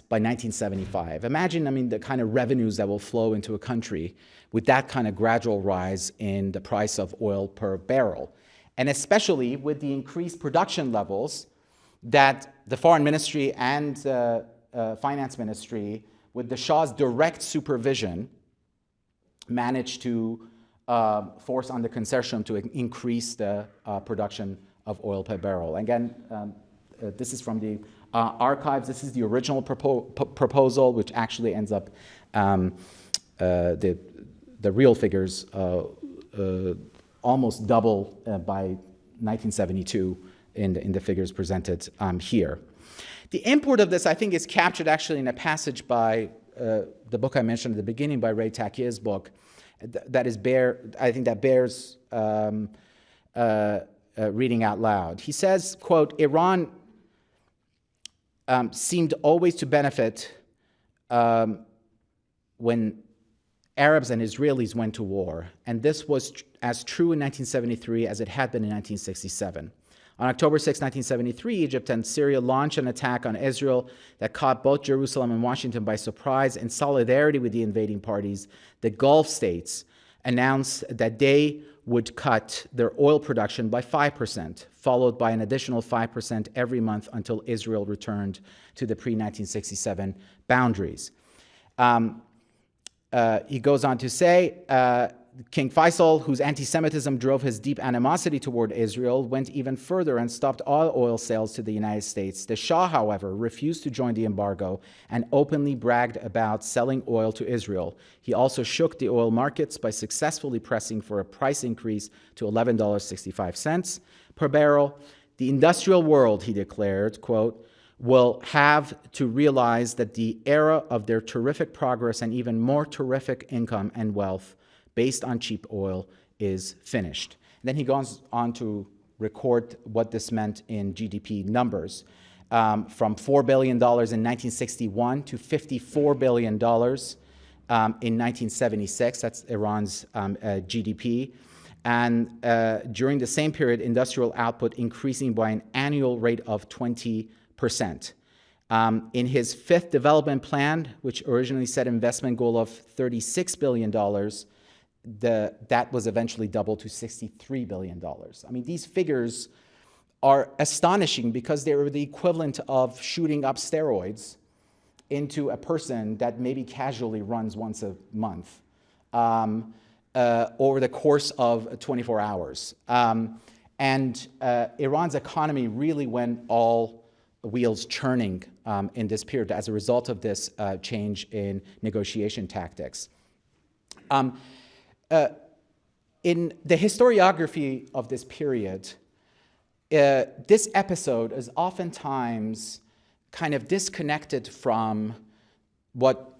by 1975. Imagine, I mean, the kind of revenues that will flow into a country with that kind of gradual rise in the price of oil per barrel. And especially with the increased production levels that the Foreign Ministry and the Finance Ministry, with the Shah's direct supervision, managed to force on the consortium to increase the production of oil per barrel. Again, this is from the archives. This is the original proposal, which actually ends up the real figures almost double by 1972 in the figures presented here. The import of this, I think, is captured actually in a passage by the book I mentioned at the beginning, by Ray Takiyeh's book, that is I think that bears reading out loud. He says, quote, Iran seemed always to benefit when Arabs and Israelis went to war, and this was as true in 1973 as it had been in 1967. On October 6, 1973, Egypt and Syria launched an attack on Israel that caught both Jerusalem and Washington by surprise. In solidarity with the invading parties, the Gulf states announced that they would cut their oil production by 5%, followed by an additional 5% every month until Israel returned to the pre-1967 boundaries. He goes on to say, King Faisal, whose anti-Semitism drove his deep animosity toward Israel, went even further and stopped all oil sales to the United States. The Shah, however, refused to join the embargo and openly bragged about selling oil to Israel. He also shook the oil markets by successfully pressing for a price increase to $11.65 per barrel. The industrial world, he declared, quote, will have to realize that the era of their terrific progress and even more terrific income and wealth based on cheap oil is finished. And then he goes on to record what this meant in GDP numbers, from $4 billion in 1961 to $54 billion in 1976. That's Iran's GDP. And during the same period, industrial output increasing by an annual rate of 20%. In his fifth development plan, which originally set an investment goal of $36 billion, that was eventually doubled to $63 billion. I mean, these figures are astonishing because they were the equivalent of shooting up steroids into a person that maybe casually runs once a month over the course of 24 hours. And Iran's economy really went all wheels churning in this period as a result of this change in negotiation tactics. Um, in the historiography of this period, this episode is oftentimes kind of disconnected from what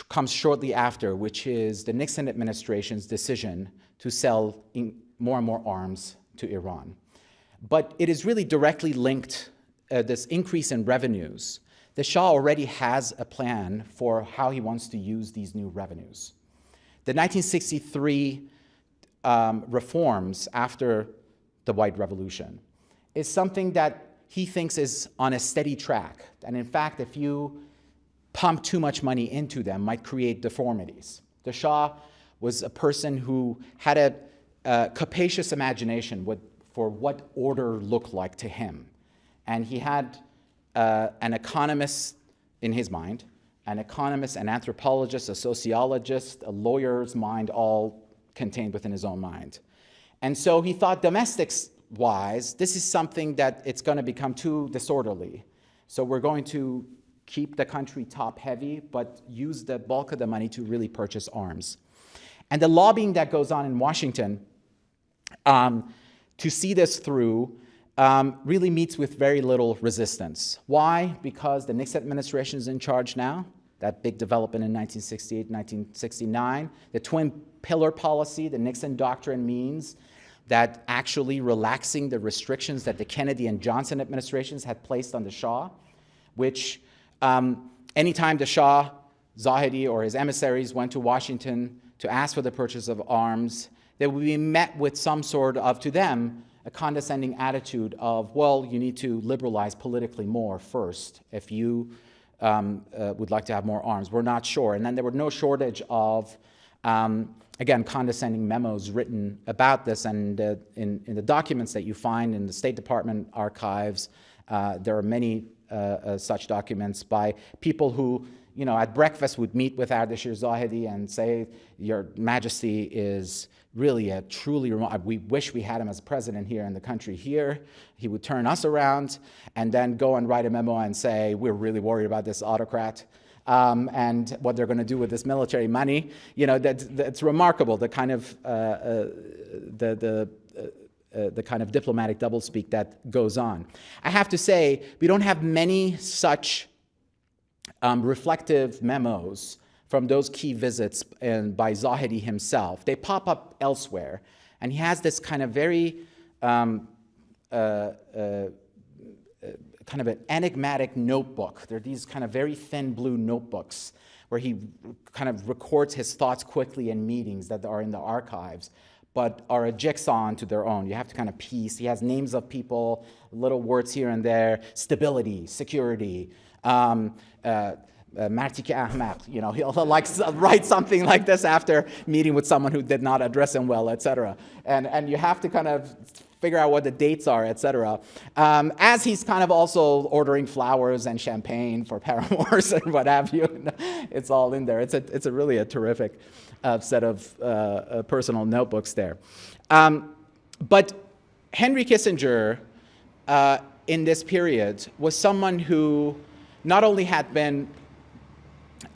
comes shortly after, which is the Nixon administration's decision to sell more and more arms to Iran. But it is really directly linked, this increase in revenues. The Shah already has a plan for how he wants to use these new revenues. The 1963 reforms after the White Revolution is something that he thinks is on a steady track. And in fact, if you pump too much money into them, might create deformities. The Shah was a person who had a capacious imagination for what order looked like to him. And he had an economist in his mind, an economist, an anthropologist, a sociologist, a lawyer's mind, all contained within his own mind. And so he thought, domestics-wise, this is something that it's going to become too disorderly. So we're going to keep the country top-heavy, but use the bulk of the money to really purchase arms. And the lobbying that goes on in Washington to see this through really meets with very little resistance. Why? Because the Nixon administration is in charge now, that big development in 1968, 1969. The twin pillar policy, the Nixon Doctrine, means that actually relaxing the restrictions that the Kennedy and Johnson administrations had placed on the Shah, which anytime the Shah, Zahedi, or his emissaries went to Washington to ask for the purchase of arms, they would be met with some sort of, to them, a condescending attitude of, well, you need to liberalize politically more first if you would like to have more arms. We're not sure. And then there were no shortage of, again, condescending memos written about this. And in the documents that you find in the State Department archives, there are many such documents by people who, at breakfast would meet with Ardeshir Zahedi and say, Your Majesty is really a truly remarkable, we wish we had him as president here in the country here. He would turn us around and then go and write a memo and say, we're really worried about this autocrat and what they're going to do with this military money. That's remarkable, the kind of the kind of diplomatic doublespeak that goes on. I have to say, we don't have many such reflective memos from those key visits by Zahedi himself. They pop up elsewhere, and he has this kind of very kind of an enigmatic notebook. They're these kind of very thin blue notebooks where he kind of records his thoughts quickly in meetings that are in the archives, but are a jigsaw onto their own. You have to kind of piece. He has names of people, little words here and there, stability, security, Martik Ahmaq, he'll write something like this after meeting with someone who did not address him well, etc. And you have to kind of figure out what the dates are, etc. As he's kind of also ordering flowers and champagne for paramours and what have you. It's all in there. It's really a terrific set of personal notebooks there. But Henry Kissinger, in this period, was someone who not only had been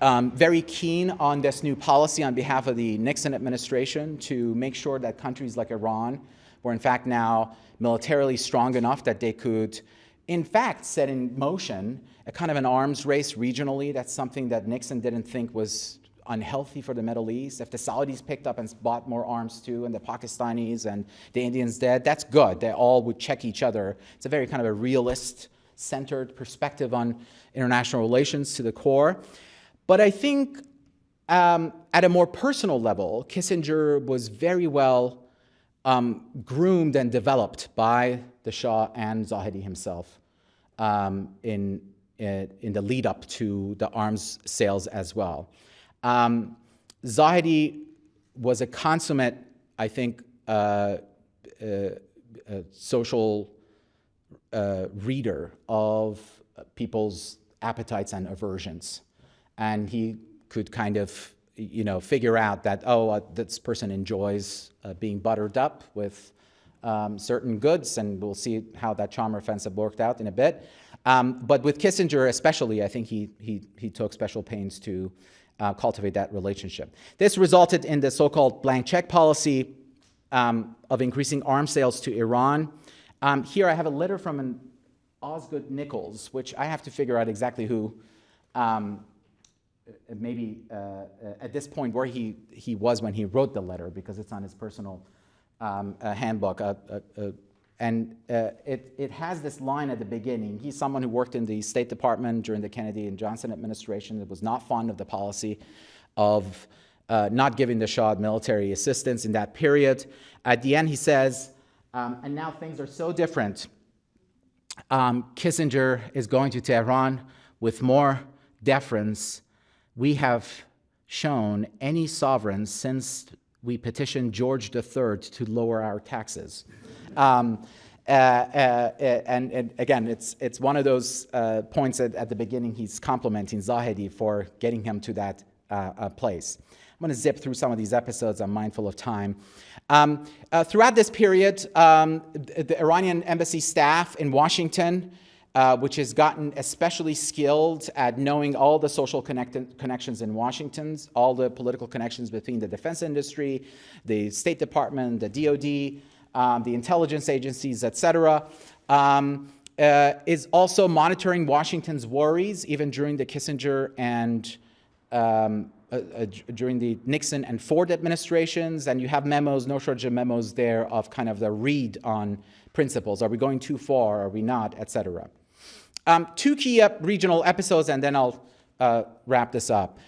very keen on this new policy on behalf of the Nixon administration to make sure that countries like Iran were in fact now militarily strong enough that they could in fact set in motion a kind of an arms race regionally. That's something that Nixon didn't think was unhealthy for the Middle East. If the Saudis picked up and bought more arms too, and the Pakistanis and the Indians did, that's good. They all would check each other. It's a very kind of a realist-centered perspective on international relations to the core. But I think at a more personal level, Kissinger was very well groomed and developed by the Shah and Zahedi himself in the lead up to the arms sales as well. Zahedi was a consummate, I think, social reader of people's appetites and aversions. And he could kind of, figure out that, this person enjoys being buttered up with certain goods, and we'll see how that charm offensive worked out in a bit. But with Kissinger especially, I think he took special pains to cultivate that relationship. This resulted in the so-called blank check policy of increasing arms sales to Iran. Here I have a letter from an Osgood Nichols, which I have to figure out exactly who, maybe at this point where he was when he wrote the letter, because it's on his personal handbook. And it has this line at the beginning. He's someone who worked in the State Department during the Kennedy and Johnson administration that was not fond of the policy of not giving the Shah military assistance in that period. At the end, he says, and now things are so different. Kissinger is going to Tehran with more deference we have shown any sovereign since we petitioned George III to lower our taxes. And again, it's one of those points at the beginning. He's complimenting Zahedi for getting him to that place. I'm going to zip through some of these episodes. I'm mindful of time. Throughout this period, the Iranian embassy staff in Washington, which has gotten especially skilled at knowing all the social connections in Washington, all the political connections between the defense industry, the State Department, the DOD, the intelligence agencies, etc., is also monitoring Washington's worries, even during the Kissinger and during the Nixon and Ford administrations. And you have memos, no shortage of memos there of kind of the read on principles. Are we going too far? Are we not? Etc. Two key regional episodes, and then I'll wrap this up.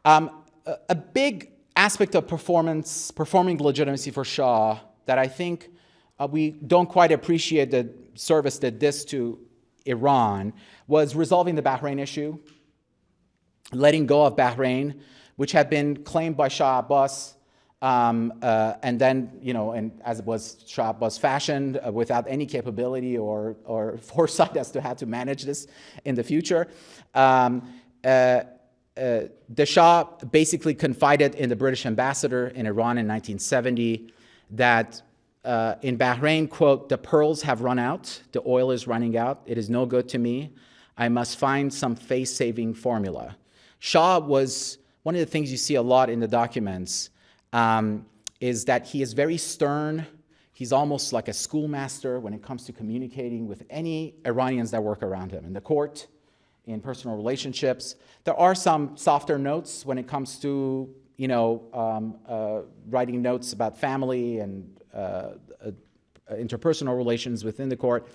A big aspect of performing legitimacy for Shah that I think we don't quite appreciate the service that this to Iran was resolving the Bahrain issue, letting go of Bahrain, which had been claimed by Shah Abbas, and then, and as it was Shah Abbas fashion, without any capability or foresight as to how to manage this in the future. The Shah basically confided in the British ambassador in Iran in 1970 that in Bahrain, quote, "The pearls have run out, the oil is running out, it is no good to me, I must find some face-saving formula." Shah was, one of the things you see a lot in the documents is that he is very stern. He's almost like a schoolmaster when it comes to communicating with any Iranians that work around him, in the court, in personal relationships. There are some softer notes when it comes to, writing notes about family and interpersonal relations within the court.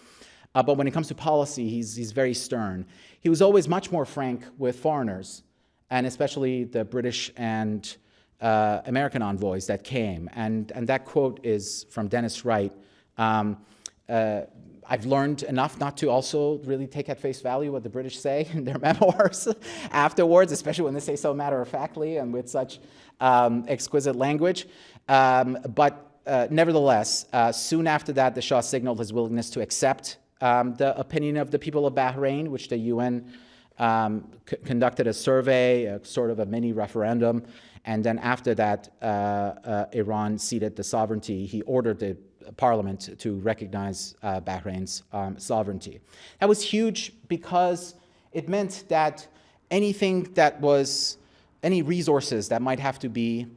But when it comes to policy, he's very stern. He was always much more frank with foreigners, and especially the British and American envoys that came. And that quote is from Dennis Wright. I've learned enough not to also really take at face value what the British say in their memoirs afterwards, especially when they say so matter-of-factly and with such exquisite language. But nevertheless, soon after that, the Shah signaled his willingness to accept the opinion of the people of Bahrain, which the UN conducted a survey, sort of a mini referendum, and then after that, Iran ceded the sovereignty. He ordered the parliament to recognize Bahrain's sovereignty. That was huge because it meant that anything that was, any resources that might have to be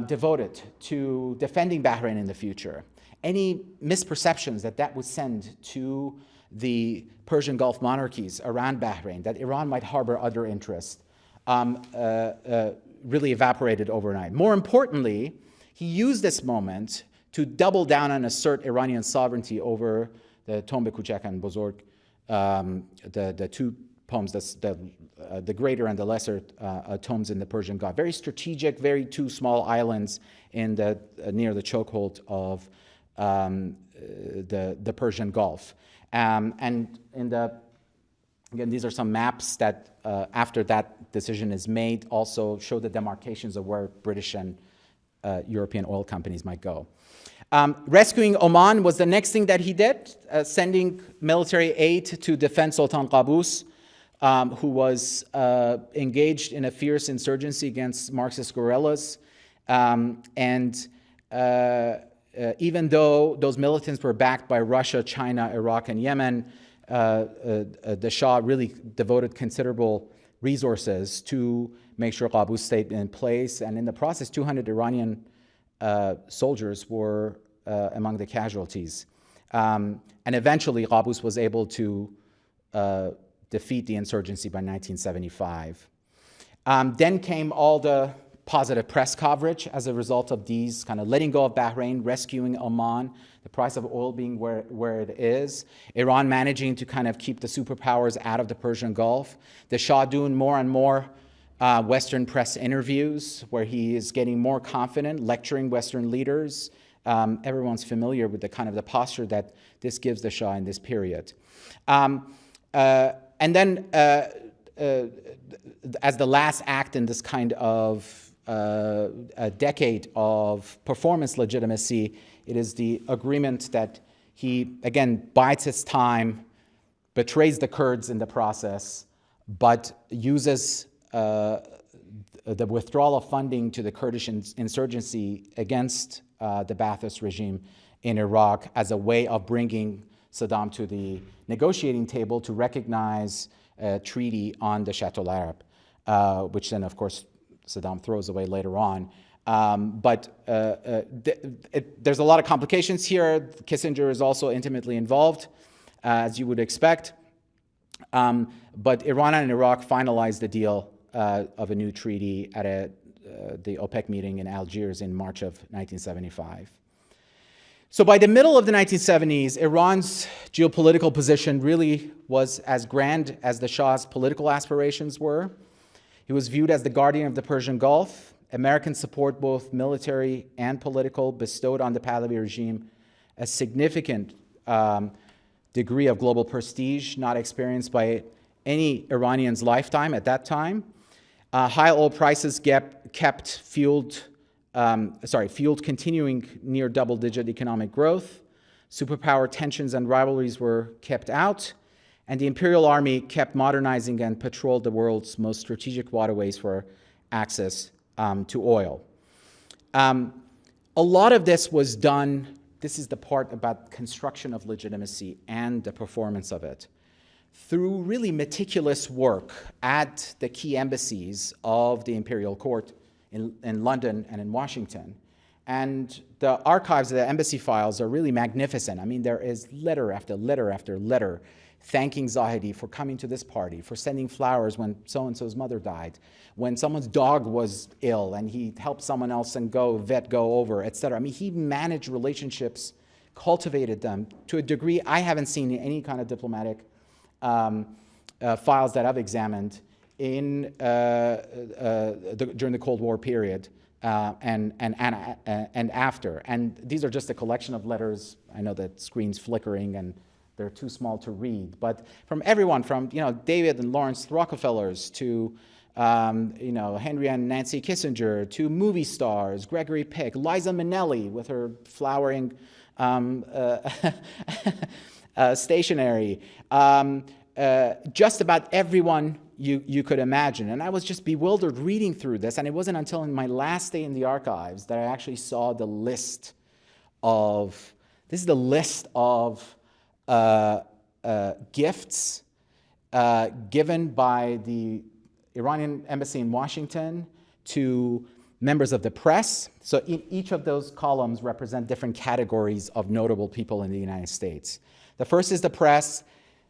devoted to defending Bahrain in the future, any misperceptions that would send to the Persian Gulf monarchies around Bahrain, that Iran might harbor other interests, really evaporated overnight. More importantly, he used this moment to double down and assert Iranian sovereignty over the Tombe Kuchak and Bozorg, the two tombs, the greater and the lesser tombs in the Persian Gulf. Very strategic, two small islands in near the chokehold of the Persian Gulf. And again, these are some maps that, after that decision is made, also show the demarcations of where British and European oil companies might go. Rescuing Oman was the next thing that he did, sending military aid to defend Sultan Qaboos, who was engaged in a fierce insurgency against Marxist guerrillas. Even though those militants were backed by Russia, China, Iraq, and Yemen, the Shah really devoted considerable resources to make sure Qaboos stayed in place. And in the process, 200 Iranian soldiers were among the casualties. And eventually, Qaboos was able to defeat the insurgency by 1975. Then came all the positive press coverage as a result of these, kind of letting go of Bahrain, rescuing Oman, the price of oil being where it is, Iran managing to kind of keep the superpowers out of the Persian Gulf, the Shah doing more and more Western press interviews where he is getting more confident, lecturing Western leaders. Everyone's familiar with the kind of the posture that this gives the Shah in this period. And then as the last act in this kind of a decade of performance legitimacy, it is the agreement that he, again, bides his time, betrays the Kurds in the process, but uses the withdrawal of funding to the Kurdish insurgency against the Ba'athist regime in Iraq as a way of bringing Saddam to the negotiating table to recognize a treaty on the Chateau l'Arab, which then, of course, Saddam throws away later on. There's a lot of complications here. Kissinger is also intimately involved, as you would expect. But Iran and Iraq finalized the deal of a new treaty at the OPEC meeting in Algiers in March of 1975. So by the middle of the 1970s, Iran's geopolitical position really was as grand as the Shah's political aspirations were. He was viewed as the guardian of the Persian Gulf. American support, both military and political, bestowed on the Pahlavi regime a significant degree of global prestige not experienced by any Iranian's lifetime at that time. High oil prices fueled continuing near double-digit economic growth. Superpower tensions and rivalries were kept out. And the Imperial Army kept modernizing and patrolled the world's most strategic waterways for access to oil. A lot of this was done, this is the part about construction of legitimacy and the performance of it, through really meticulous work at the key embassies of the Imperial Court in London and in Washington. And the archives, the embassy files are really magnificent. I mean, there is letter after letter after letter thanking Zahedi for coming to this party, for sending flowers when so-and-so's mother died, when someone's dog was ill and he helped someone else and go over, etc. I mean, he managed relationships, cultivated them to a degree I haven't seen in any kind of diplomatic files that I've examined during the Cold War period and after. And these are just a collection of letters. I know that screen's flickering and they're too small to read, but from everyone, from David and Lawrence Rockefellers to Henry and Nancy Kissinger, to movie stars, Gregory Peck, Liza Minnelli with her flowering stationery, just about everyone you could imagine. And I was just bewildered reading through this, and it wasn't until in my last day in the archives that I actually saw the list of, this is the list of gifts given by the Iranian embassy in Washington to members of the press. So each of those columns represent different categories of notable people in the United States. The first is the press.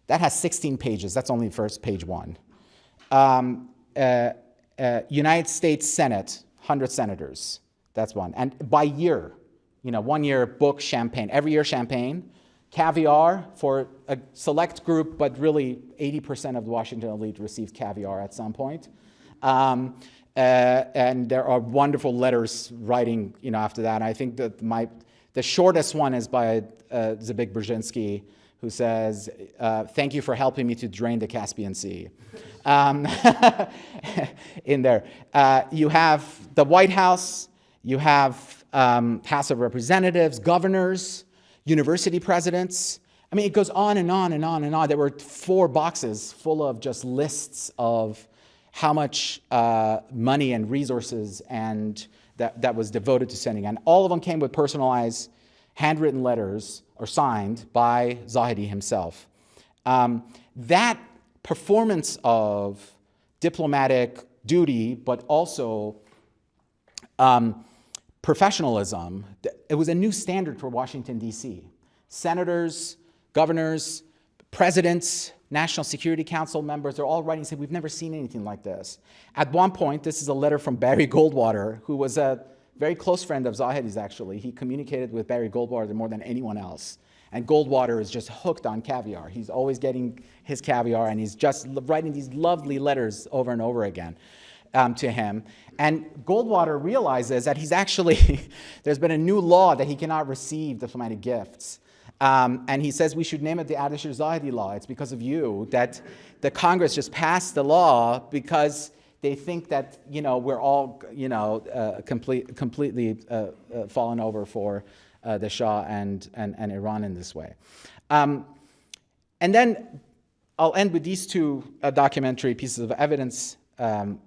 That has 16 pages. That's only first page one. United States Senate, 100 senators. That's one. And by year, 1 year book, champagne. Every year champagne. Caviar for a select group, but really 80% of the Washington elite received caviar at some point. And there are wonderful letters writing, after that. And I think that the shortest one is by Zbig Brzezinski, who says, "Thank you for helping me to drain the Caspian Sea." In there, you have the White House, you have House of Representatives, governors, university presidents. I mean, it goes on and on and on and on. There were 4 boxes full of just lists of how much money and resources and that was devoted to sending. And all of them came with personalized, handwritten letters or signed by Zahedi himself. That performance of diplomatic duty, but also professionalism. It was a new standard for Washington, D.C. Senators, governors, presidents, National Security Council members, they're all writing saying, we've never seen anything like this. At one point, this is a letter from Barry Goldwater, who was a very close friend of Zahids, actually. He communicated with Barry Goldwater more than anyone else. And Goldwater is just hooked on caviar. He's always getting his caviar, and he's just writing these lovely letters over and over again to him. And Goldwater realizes that he's actually, there's been a new law that he cannot receive diplomatic gifts. And he says we should name it the Ardeshir Zahedi law. It's because of you that the Congress just passed the law because they think that, we're all, completely fallen over for the Shah and Iran in this way. And then I'll end with these two documentary pieces of evidence before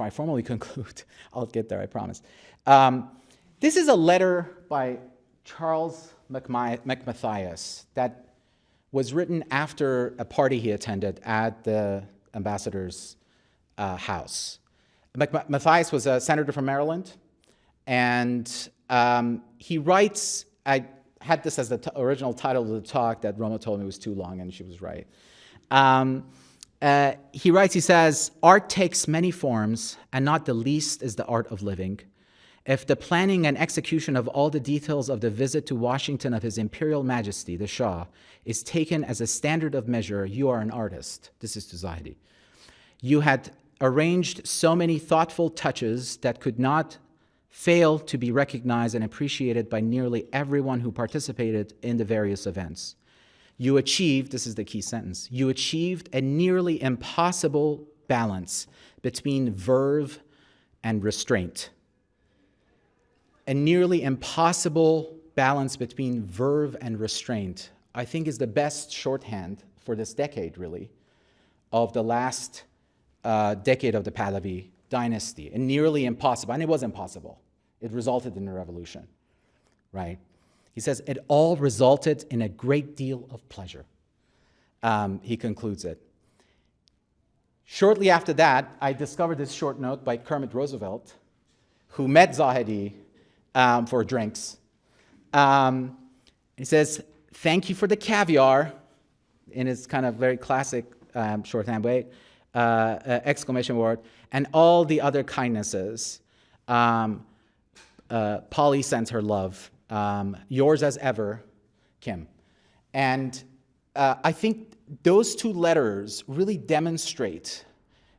I formally conclude. I'll get there, I promise. This is a letter by Charles McMathias that was written after a party he attended at the ambassador's house. McMathias was a senator from Maryland, and he writes, I had this as the original title of the talk that Roma told me was too long, and she was right. He writes, he says, art takes many forms, and not the least is the art of living. If the planning and execution of all the details of the visit to Washington of His Imperial Majesty, the Shah, is taken as a standard of measure, you are an artist. This is to Zahedi. You had arranged so many thoughtful touches that could not fail to be recognized and appreciated by nearly everyone who participated in the various events. You achieved, this is the key sentence, you achieved a nearly impossible balance between verve and restraint. A nearly impossible balance between verve and restraint, I think, is the best shorthand for this decade, really, of the last decade of the Pahlavi dynasty. And nearly impossible, and it was impossible. It resulted in a revolution, right? He says, it all resulted in a great deal of pleasure. He concludes it. Shortly after that, I discovered this short note by Kermit Roosevelt, who met Zahedi for drinks. He says, thank you for the caviar, in his kind of very classic shorthand way, exclamation word, and all the other kindnesses. Polly sends her love. Yours as ever, Kim. And I think those two letters really demonstrate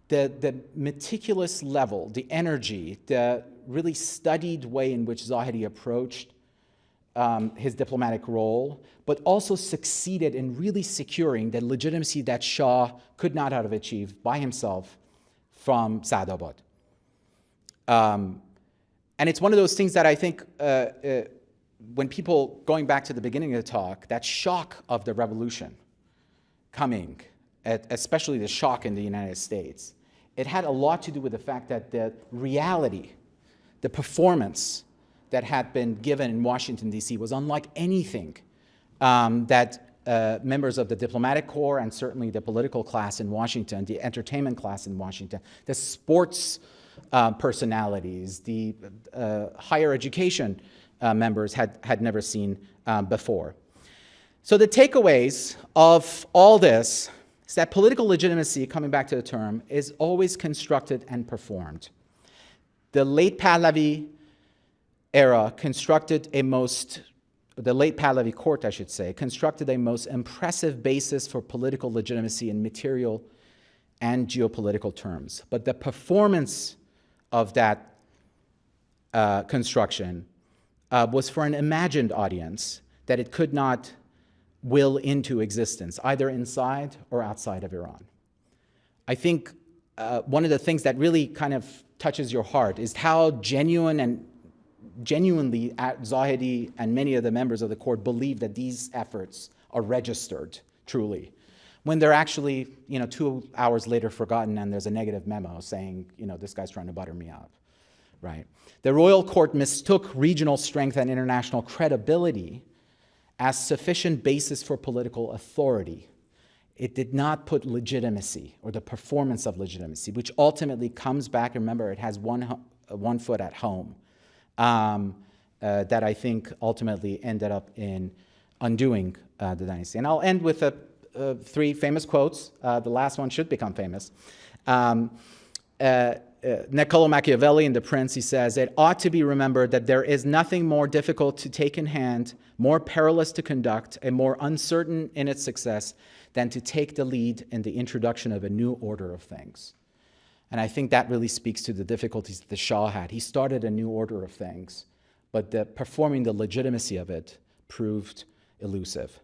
the meticulous level, the energy, the really studied way in which Zahedi approached his diplomatic role, but also succeeded in really securing the legitimacy that Shah could not have achieved by himself from Saadabad. And it's one of those things that I think when people, going back to the beginning of the talk, that shock of the revolution coming, especially the shock in the United States, it had a lot to do with the fact that the reality, the performance that had been given in Washington, D.C. was unlike anything that members of the diplomatic corps and certainly the political class in Washington, the entertainment class in Washington, the sports personalities, the higher education members had never seen before. So the takeaways of all this is that political legitimacy, coming back to the term, is always constructed and performed. The Late-Pahlavi era the Late-Pahlavi court, I should say, constructed a most impressive basis for political legitimacy in material and geopolitical terms. But the performance of that construction was for an imagined audience that it could not will into existence, either inside or outside of Iran. I think one of the things that really kind of touches your heart is how genuinely Zahedi and many of the members of the court believe that these efforts are registered truly, when they're actually 2 hours later forgotten and there's a negative memo saying, this guy's trying to butter me up, right? The royal court mistook regional strength and international credibility as sufficient basis for political authority. it did not put legitimacy or the performance of legitimacy, which ultimately comes back, remember, it has one foot at home, that I think ultimately ended up in undoing the dynasty. And I'll end with three famous quotes. The last one should become famous. Niccolo Machiavelli in The Prince, he says, "It ought to be remembered that there is nothing more difficult to take in hand, more perilous to conduct, and more uncertain in its success than to take the lead in the introduction of a new order of things." And I think that really speaks to the difficulties that the Shah had. He started a new order of things, but performing the legitimacy of it proved elusive.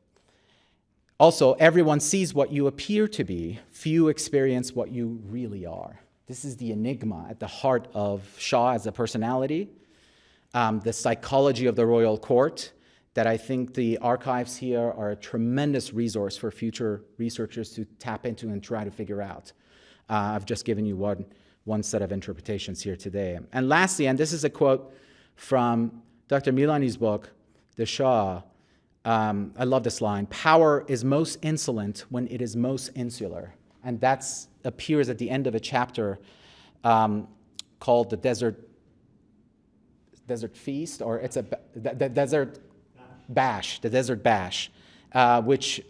Also, everyone sees what you appear to be, few experience what you really are. This is the enigma at the heart of Shah as a personality, the psychology of the royal court, that I think the archives here are a tremendous resource for future researchers to tap into and try to figure out. I've just given you one set of interpretations here today. And lastly, and this is a quote from Dr. Milani's book, The Shah. I love this line: "Power is most insolent when it is most insular." And that appears at the end of a chapter called The Desert Feast, or it's the Desert Bash, the Desert Bash, which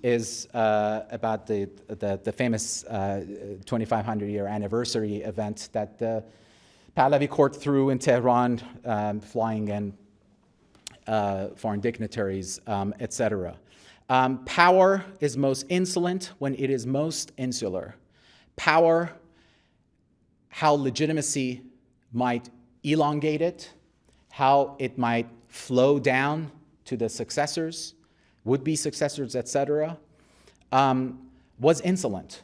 is about the famous 2500-year anniversary event that the Pahlavi court threw in Tehran, flying in foreign dignitaries, etc. Power is most insolent when it is most insular. Power, how legitimacy might elongate it, how it might flow down to the successors, would-be successors, etc., was insolent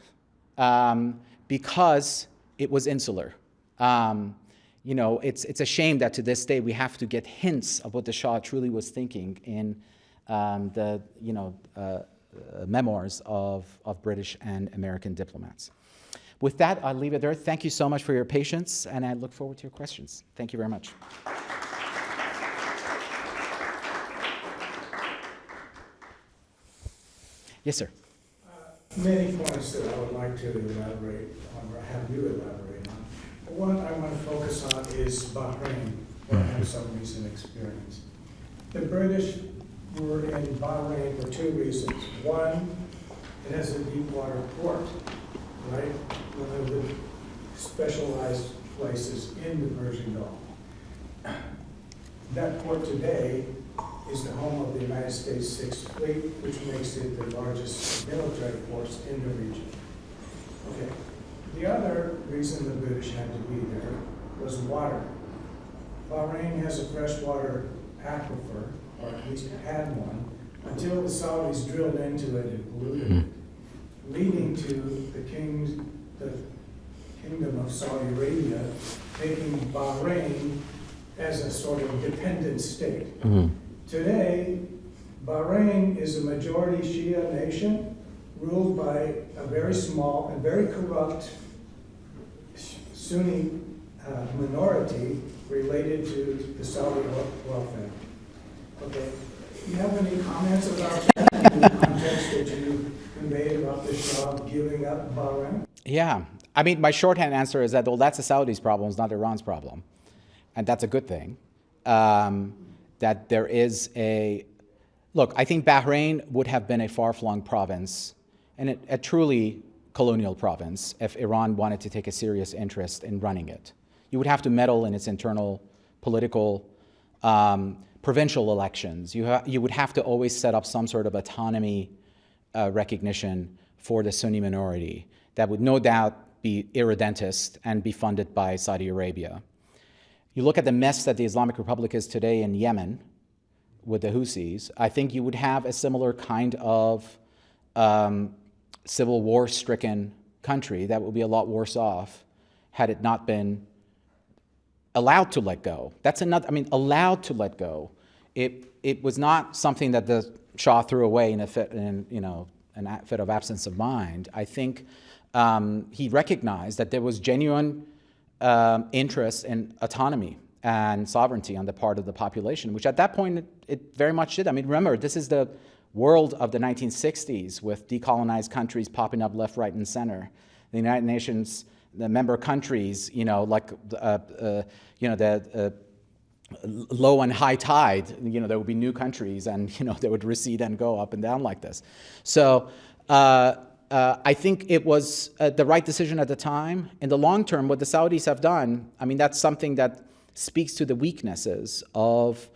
because it was insular. It's a shame that to this day we have to get hints of what the Shah truly was thinking in the memoirs of British and American diplomats. With that, I'll leave it there. Thank you so much for your patience, and I look forward to your questions. Thank you very much. Yes, sir. Many points that I would like to elaborate on, or have you elaborate on. One I want to focus on is Bahrain, where I have some recent experience. The British were in Bahrain for two reasons. One, it has a deep water port, right? One of the specialized places in the Persian Gulf. That port today is the home of the United States Sixth Fleet, which makes it the largest military force in the region. Okay. The other reason the British had to be there was water. Bahrain has a freshwater aquifer, or at least had one, until the Saudis drilled into it and polluted it, leading to the Kingdom of Saudi Arabia taking Bahrain as a sort of dependent state. Today, Bahrain is a majority Shia nation ruled by a very small and very corrupt Sunni minority related to the Saudi royal family. Okay, do you have any comments about that in the context that you conveyed about the Shah giving up Bahrain? Yeah, I mean, my shorthand answer is that, well, that's the Saudis' problem, it's not Iran's problem. And that's a good thing. That there is look, I think Bahrain would have been a far-flung province and a truly colonial province if Iran wanted to take a serious interest in running it. You would have to meddle in its internal political, provincial elections. You would have to always set up some sort of autonomy recognition for the Sunni minority that would no doubt be irredentist and be funded by Saudi Arabia. You look at the mess that the Islamic Republic is today in Yemen with the Houthis, I think you would have a similar kind of civil war-stricken country that would be a lot worse off had it not been allowed to let go. That's another, I mean, allowed to let go. It was not something that the Shah threw away in a fit of absence of mind. I think he recognized that there was genuine interest in autonomy and sovereignty on the part of the population, which at that point it very much did. I mean, remember, this is world of the 1960s with decolonized countries popping up left, right, and center. The United Nations, the member countries, like the low and high tide, there would be new countries, and they would recede and go up and down like this. So I think it was the right decision at the time. In the long term, what the Saudis have done, I mean, that's something that speaks to the weaknesses of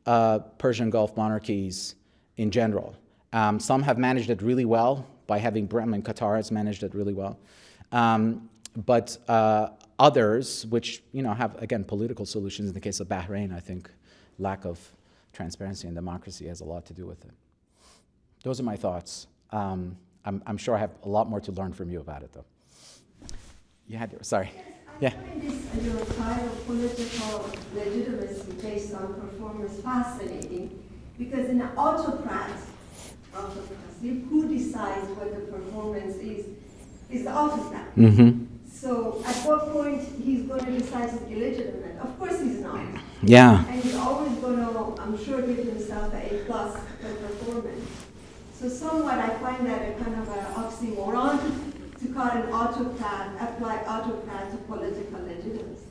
Persian Gulf monarchies in general. Some have managed it really well by having Britain, Qatar has managed it really well. But others, which have, again, political solutions, in the case of Bahrain, I think lack of transparency and democracy has a lot to do with it. Those are my thoughts. I'm sure I have a lot more to learn from you about it, though. You had your, sorry. Yes, I find this, your title, Political Legitimacy Based on Performance, fascinating, because in an autocracy, who decides what the performance is the autocrat. Mm-hmm. So at what point he's going to decide it's illegitimate? Of course he's not. Yeah. And he's always going to, I'm sure, give himself an A+ for performance. So somewhat I find that a kind of an oxymoron to call an autocrat, apply autocrat to political legitimacy.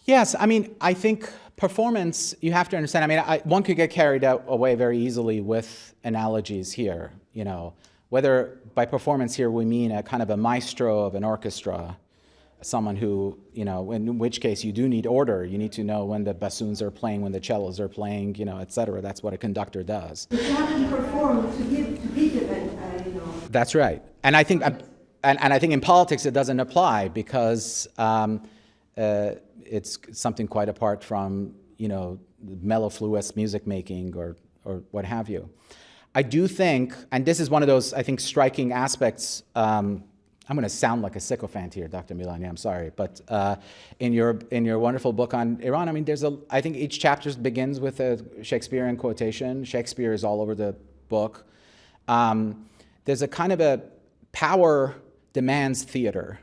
Yes, I mean, I think performance, you have to understand, I mean, one could get carried away very easily with analogies here, whether by performance here we mean a kind of a maestro of an orchestra, someone who, in which case you do need order. You need to know when the bassoons are playing, when the cellos are playing, et cetera. That's what a conductor does. But you have to perform to be given, That's right. And I think, and I think in politics it doesn't apply because it's something quite apart from, mellifluous music making or what have you. I do think, and this is one of those, I think, striking aspects. I'm going to sound like a sycophant here, Dr. Milani, I'm sorry, but in your wonderful book on Iran, I mean, I think each chapter begins with a Shakespearean quotation. Shakespeare is all over the book. There's a kind of a power demands theater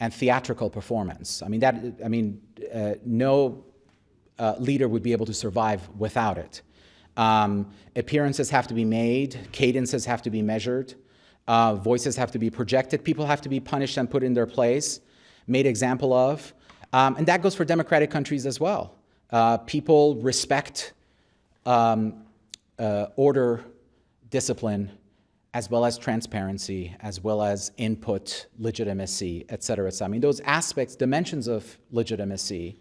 and theatrical performance. No leader would be able to survive without it. Appearances have to be made, cadences have to be measured, voices have to be projected, people have to be punished and put in their place, made example of, and that goes for democratic countries as well. People respect order, discipline, as well as transparency, as well as input, legitimacy, et cetera, et cetera. I mean, those aspects, dimensions of legitimacy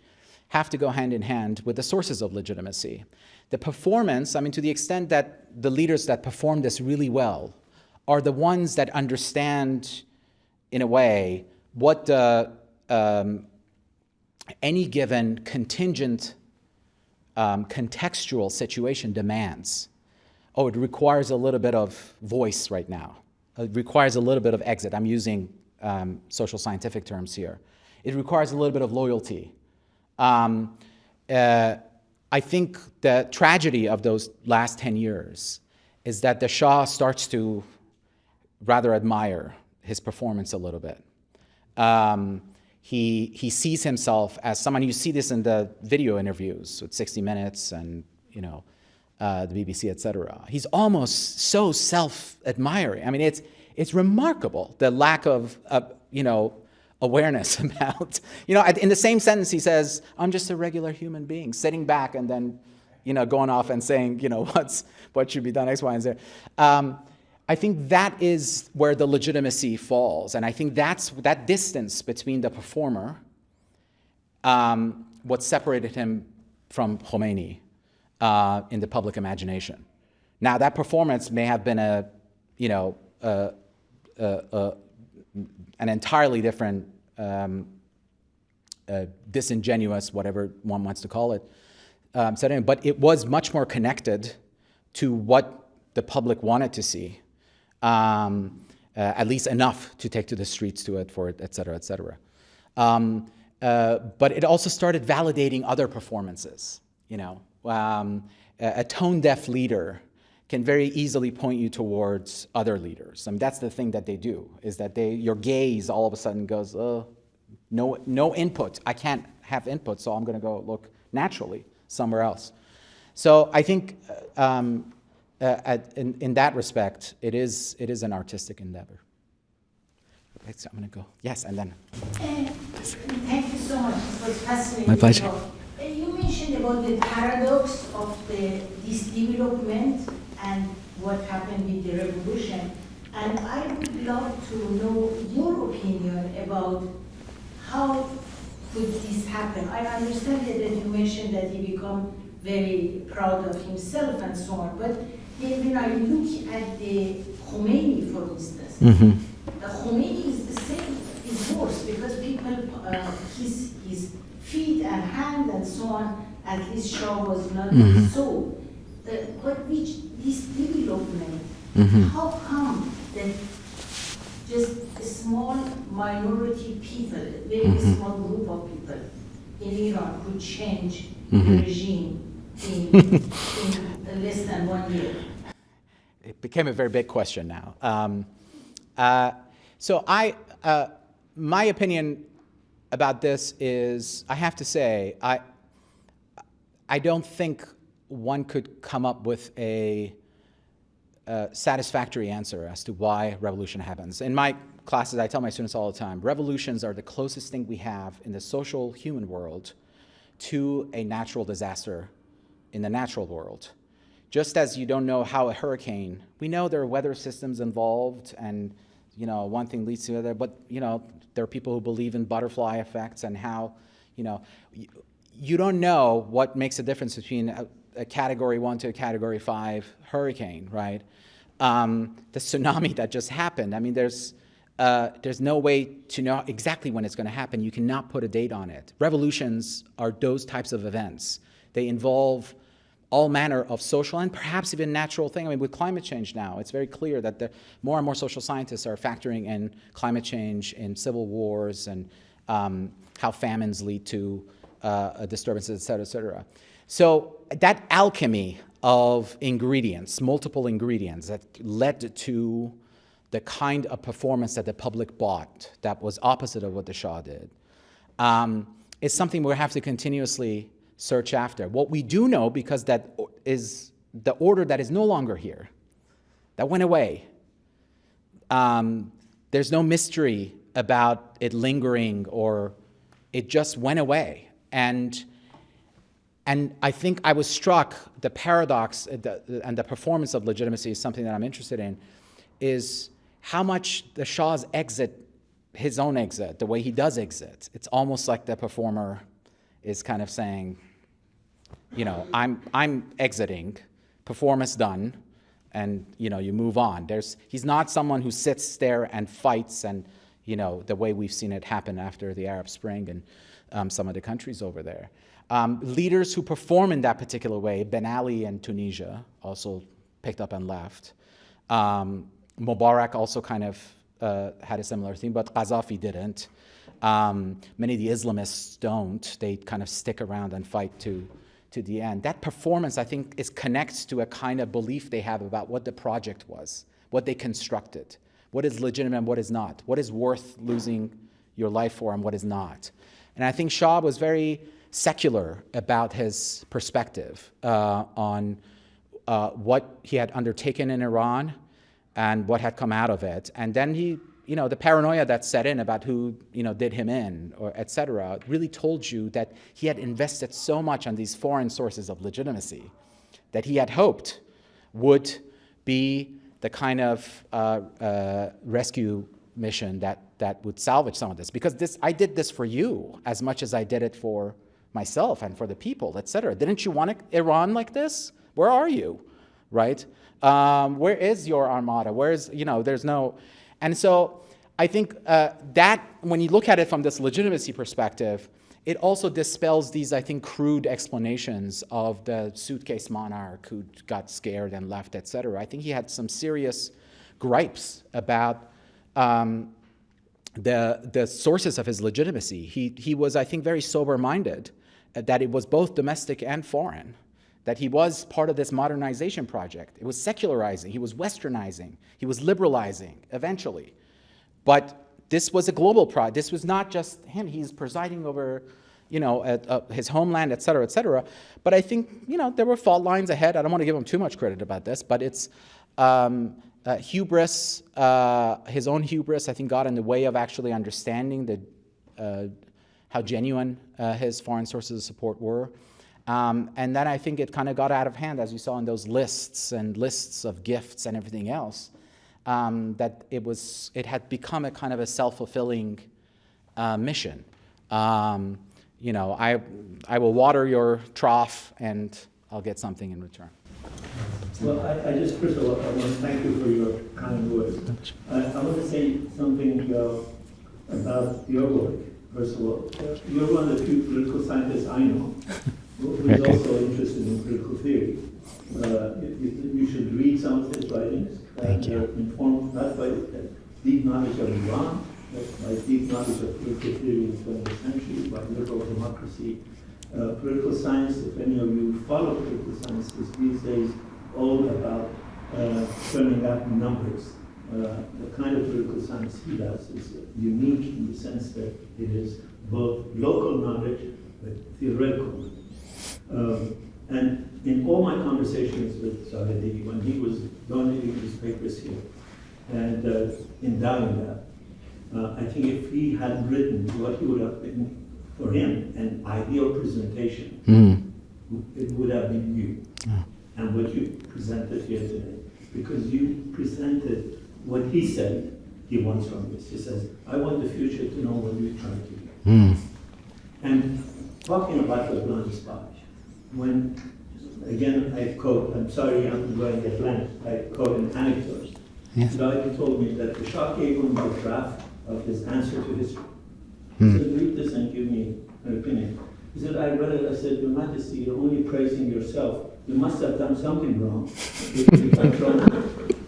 have to go hand in hand with the sources of legitimacy. The performance, I mean, to the extent that the leaders that perform this really well are the ones that understand, in a way, what any given contingent, contextual situation demands. Oh, it requires a little bit of voice right now. It requires a little bit of exit. I'm using social scientific terms here. It requires a little bit of loyalty. I think the tragedy of those last 10 years is that the Shah starts to rather admire his performance a little bit. He sees himself as someone, you see this in the video interviews with 60 Minutes and, the BBC, et cetera. He's almost so self-admiring. I mean, it's remarkable, the lack of, awareness about, in the same sentence he says, I'm just a regular human being, sitting back and then, going off and saying, what should be done, X, Y, and Z. I think that is where the legitimacy falls. And I think that's that distance between the performer, what separated him from Khomeini in the public imagination. Now, that performance may have been an entirely different, disingenuous, whatever one wants to call it, setting, but it was much more connected to what the public wanted to see, at least enough to take to the streets to it for it, et cetera, et cetera. But it also started validating other performances. A tone-deaf leader can very easily point you towards other leaders. I mean, that's the thing that they do, is that your gaze all of a sudden goes, no input. I can't have input, so I'm going to go look naturally somewhere else. So I think in that respect, it is an artistic endeavor. Okay, so I'm going to go. Yes, and then. Thank you so much. It was fascinating. My pleasure. You mentioned about the paradox of this development and what happened with the revolution. And I would love to know your opinion about how could this happen. I understand that you mentioned that he became very proud of himself and so on. But then when I look at the Khomeini, for instance, Khomeini is the same, is worse, because people, his feet and hand and so on, at least Shah was not so. But which this development, how come that just a small minority people, a very small group of people in Iran could change the regime in less than 1 year? It became a very big question now. So my opinion about this is, I have to say, I don't think one could come up with a satisfactory answer as to why revolution happens. In my classes, I tell my students all the time, revolutions are the closest thing we have in the social human world to a natural disaster in the natural world. Just as you don't know how a hurricane, we know there are weather systems involved and one thing leads to the other, but there are people who believe in butterfly effects and how, you don't know what makes a difference between a category 1 to a category 5 hurricane, right? The tsunami that just happened, I mean, there's no way to know exactly when it's going to happen. You cannot put a date on it. Revolutions are those types of events. They involve all manner of social and perhaps even natural things. I mean, with climate change now, it's very clear that more and more social scientists are factoring in climate change, in civil wars, and how famines lead to disturbances, et cetera, et cetera. So that alchemy of ingredients, multiple ingredients that led to the kind of performance that the public bought that was opposite of what the Shah did, is something we have to continuously search after. What we do know, because that is the order that is no longer here, that went away. There's no mystery about it lingering, or it just went away. And I think I was struck, the paradox and the performance of legitimacy is something that I'm interested in, is how much the Shah's exit, his own exit, the way he does exit, it's almost like the performer is kind of saying, I'm exiting, performance done, and you move on. He's not someone who sits there and fights, and the way we've seen it happen after the Arab Spring and some of the countries over there. Leaders who perform in that particular way, Ben Ali in Tunisia also picked up and left. Mubarak also kind of had a similar thing, but Gaddafi didn't. Many of the Islamists don't. They kind of stick around and fight to the end. That performance, I think, connects to a kind of belief they have about what the project was, what they constructed, what is legitimate and what is not, what is worth losing your life for and what is not. And I think Shah was very secular about his perspective on what he had undertaken in Iran and what had come out of it. And then he, the paranoia that set in about who, did him in, or et cetera, really told you that he had invested so much on these foreign sources of legitimacy that he had hoped would be the kind of rescue mission that would salvage some of this. Because I did this for you as much as I did it for myself and for the people, et cetera. Didn't you want Iran like this? Where are you, right? Where is your armada? There's no... And so I think that when you look at it from this legitimacy perspective, it also dispels these, I think, crude explanations of the suitcase monarch who got scared and left, et cetera. I think he had some serious gripes about the sources of his legitimacy. He was, I think, very sober-minded, that it was both domestic and foreign, that he was part of this modernization project. It was secularizing, he was westernizing, he was liberalizing eventually. But this was a global project. This was not just him. He's presiding over his homeland, et cetera, et cetera. But I think, there were fault lines ahead. I don't want to give him too much credit about this, but it's hubris, his own hubris, I think, got in the way of actually understanding how genuine his foreign sources of support were. And then I think it kind of got out of hand, as you saw in those lists of gifts and everything else, that it had become a kind of a self-fulfilling mission. I will water your trough and I'll get something in return. Well, I just, first of all, I want to thank you for your kind words. I want to say something about your work. First of all, you're one of the few political scientists I know who is also interested in political theory. You should read some of his writings. They're informed not by deep knowledge of Iran, but by deep knowledge of political theory in the 20th century, by liberal democracy. Political science, if any of you follow political science, is these days all about turning up numbers. The kind of political science he does is unique in the sense that it is both local knowledge but theoretical knowledge. And in all my conversations with Zahedi, when he was donating his papers here and endowing that, I think if he had written what he would have been for him an ideal presentation, it would have been you and what you presented here today, because you presented what he said he wants from this. He says, I want the future to know what you're trying to do. And talking about the blind spot, when, again, I quote, I'm sorry, I'm going to get blank, I quote an anecdote. Yes. Zahedi told me that the Shah gave him the draft of his answer to history. He said, read this and give me an opinion. He said, I read it, I said, Your Majesty, you're only praising yourself. You must have done something wrong.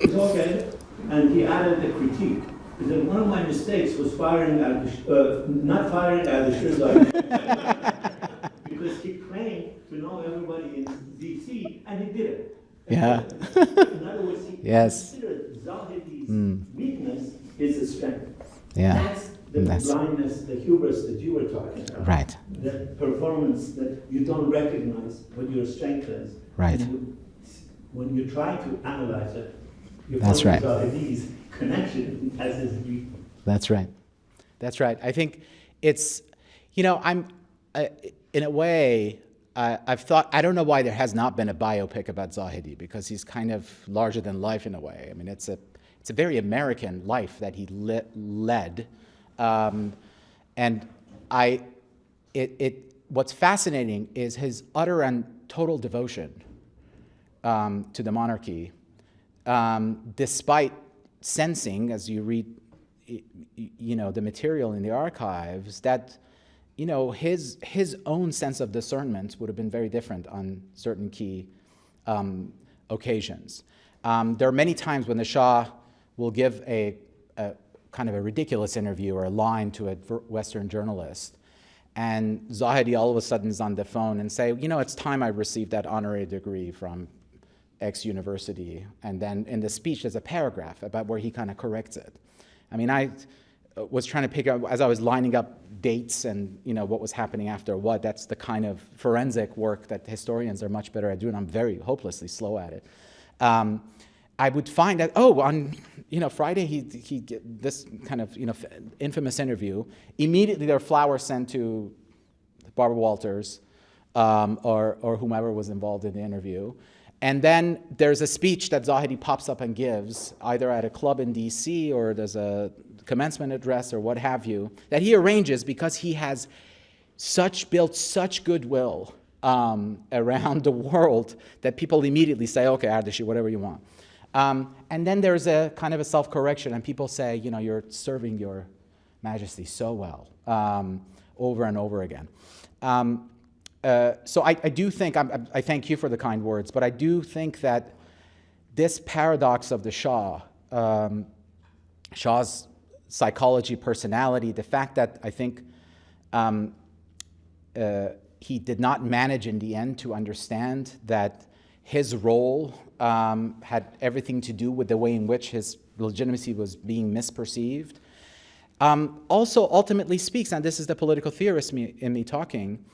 It's okay. And he added a critique. He said, one of my mistakes was not firing at the Shirzai. Because he claimed to know everybody in D.C., and he did it. Yeah. In other words, he yes. considered Zahedi's weakness is a strength. Yeah. That's the blindness, the hubris that you were talking about. Right. The performance that you don't recognize what your strength is. Right. When you try to analyze it, you That's right. Zahedi's connection as his weakness. That's right. That's right. I think it's, I'm, in a way, I've thought, I don't know why there has not been a biopic about Zahedi, because he's kind of larger than life in a way. I mean, it's a very American life that he led. And what's fascinating is his utter and total devotion to the monarchy, despite sensing, as you read, the material in the archives, that, his own sense of discernment would have been very different on certain key occasions. There are many times when the Shah will give a kind of a ridiculous interview or a line to a Western journalist, and Zahedi all of a sudden is on the phone and say, it's time I received that honorary degree from X university. And then in the speech there's a paragraph about where he kind of corrects it. I mean, I was trying to pick up, as I was lining up dates and what was happening after what, that's the kind of forensic work that historians are much better at doing. I'm very hopelessly slow at it. I would find that, on Friday he this kind of infamous interview. Immediately there are flowers sent to Barbara Walters or whomever was involved in the interview. And then there's a speech that Zahedi pops up and gives, either at a club in D.C. or there's a commencement address or what have you, that he arranges because he has built such goodwill around the world that people immediately say, okay, Ardashi, whatever you want. And then there's a kind of a self-correction, and people say, you're serving your Majesty so well, over and over again. So I do think, I thank you for the kind words, but I do think that this paradox of the Shah, Shah's psychology, personality, the fact that I think he did not manage in the end to understand that his role had everything to do with the way in which his legitimacy was being misperceived. also ultimately speaks, and this is the political theorist in me talking,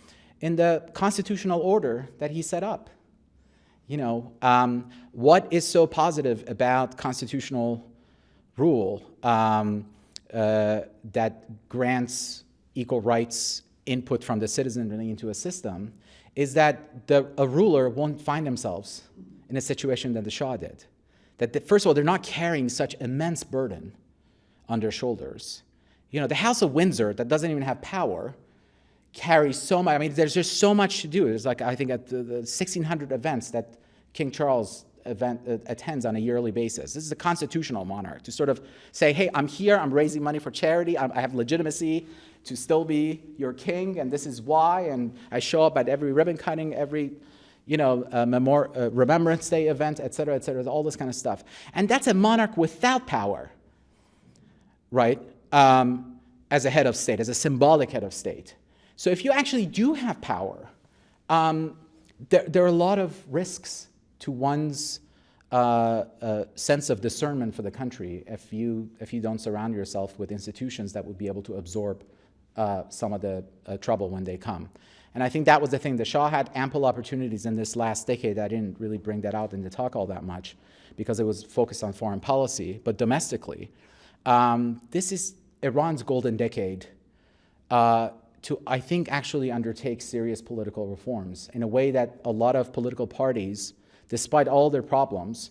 in the constitutional order that he set up. What is so positive about constitutional rule that grants equal rights, input from the citizenry into a system, is that a ruler won't find themselves in a situation that the Shah did. First of all, they're not carrying such immense burden on their shoulders. The House of Windsor, that doesn't even have power, carries so much. I mean, there's just so much to do. There's I think at the 1,600 events that King Charles attends on a yearly basis. This is a constitutional monarch to sort of say, hey, I'm here, I'm raising money for charity, I have legitimacy to still be your king, and this is why, and I show up at every ribbon cutting, every Remembrance Day event, et cetera, all this kind of stuff. And that's a monarch without power, right? As a head of state, as a symbolic head of state. So if you actually do have power, there are a lot of risks to one's sense of discernment for the country if you don't surround yourself with institutions that would be able to absorb some of the trouble when they come. And I think that was the thing. The Shah had ample opportunities in this last decade. I didn't really bring that out in the talk all that much because it was focused on foreign policy, but domestically. This is Iran's golden decade to, I think, actually undertake serious political reforms in a way that a lot of political parties, despite all their problems,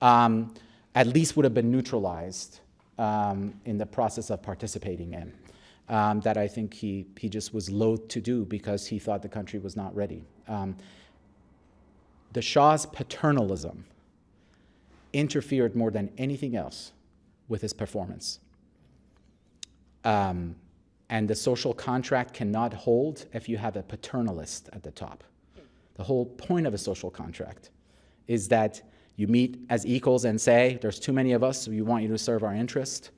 at least would have been neutralized in the process of participating in. That I think he just was loath to do because he thought the country was not ready. The Shah's paternalism interfered more than anything else with his performance. And the social contract cannot hold if you have a paternalist at the top. The whole point of a social contract is that you meet as equals and say, there's too many of us, so we want you to serve our interest.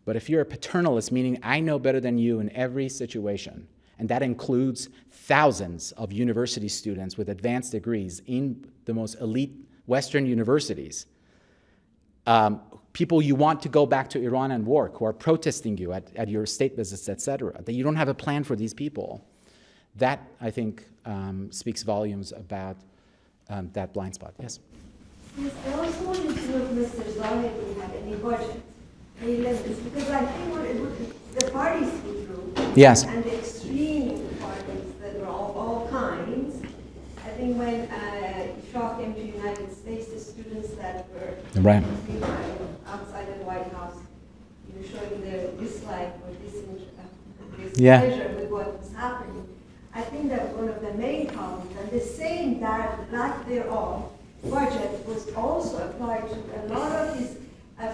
But if you're a paternalist, meaning I know better than you in every situation, and that includes thousands of university students with advanced degrees in the most elite Western universities, people you want to go back to Iran and work, who are protesting you at your state visits, et cetera, that you don't have a plan for these people, that, I think, speaks volumes about that blind spot. Yes? Yes, I also wanted to know if Mr. Zahedi had any budget. Because I think the parties he threw, yes, and the extreme parties that were all kinds. I think when Shah came to the United States, the students that were right outside the White House, showing their dislike or yeah. displeasure with what was happening. I think that one of the main problems, and the same that lack thereof budget was also applied to a lot of his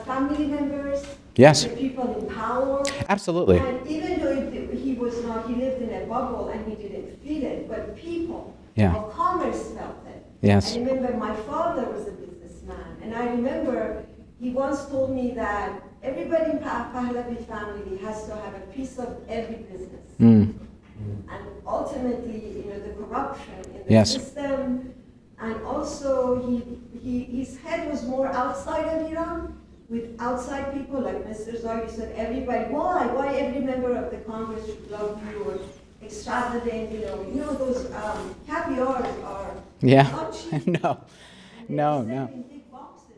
family members, yes, the people in power. Absolutely. And even though he lived in a bubble and he didn't feel it, but people of commerce felt it. Yes. I remember my father was a businessman, and I remember he once told me that everybody in Pahlavi family has to have a piece of every business. Mm. And ultimately, the corruption in the yes. system, and also his head was more outside of Iran, with outside people, like Mr. Zahedi said, everybody, why every member of the Congress should love you, or extravagant, those caviars are not cheap. No.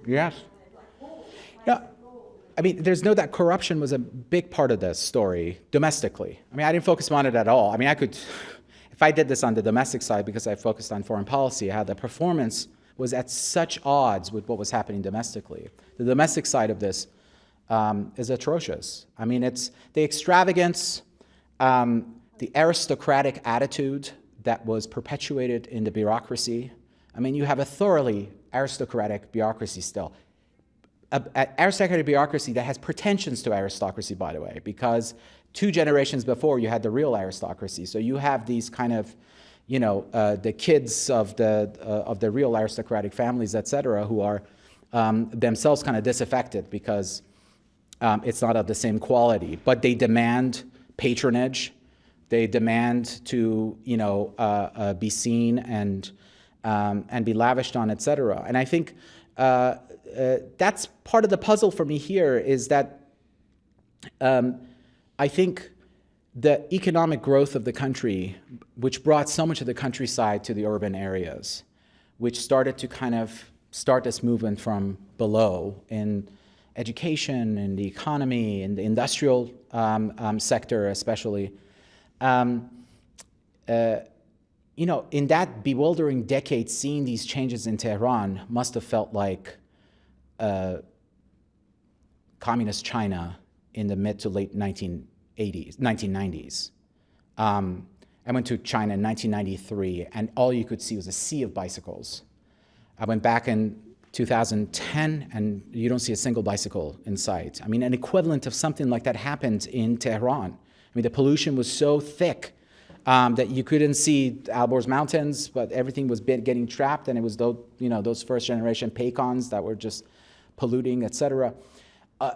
Yes. No. I mean, there's no doubt corruption was a big part of this story domestically. I mean, I didn't focus on it at all. I mean, if I did this on the domestic side because I focused on foreign policy, how the performance was at such odds with what was happening domestically. The domestic side of this is atrocious. I mean, it's the extravagance, the aristocratic attitude that was perpetuated in the bureaucracy. I mean, you have a thoroughly aristocratic bureaucracy still. An aristocratic bureaucracy that has pretensions to aristocracy, by the way, because 2 generations before you had the real aristocracy. So you have these kind of, the kids of the real aristocratic families, et cetera, who are themselves kind of disaffected because it's not of the same quality. But they demand patronage. They demand to, be seen and be lavished on, et cetera. And I think that's part of the puzzle for me here is that I think the economic growth of the country, which brought so much of the countryside to the urban areas, which started to kind of start this movement from below in education, in the economy, in the industrial sector especially. You know, in that bewildering decade, seeing these changes in Tehran must have felt like communist China in the mid to late 1990s. I went to China in 1993, and all you could see was a sea of bicycles. I went back in 2010, and you don't see a single bicycle in sight. I mean, an equivalent of something like that happened in Tehran. I mean, the pollution was so thick that you couldn't see Alborz Mountains, but everything was getting trapped, and it was those, you know, those first-generation pecans that were just polluting, etc.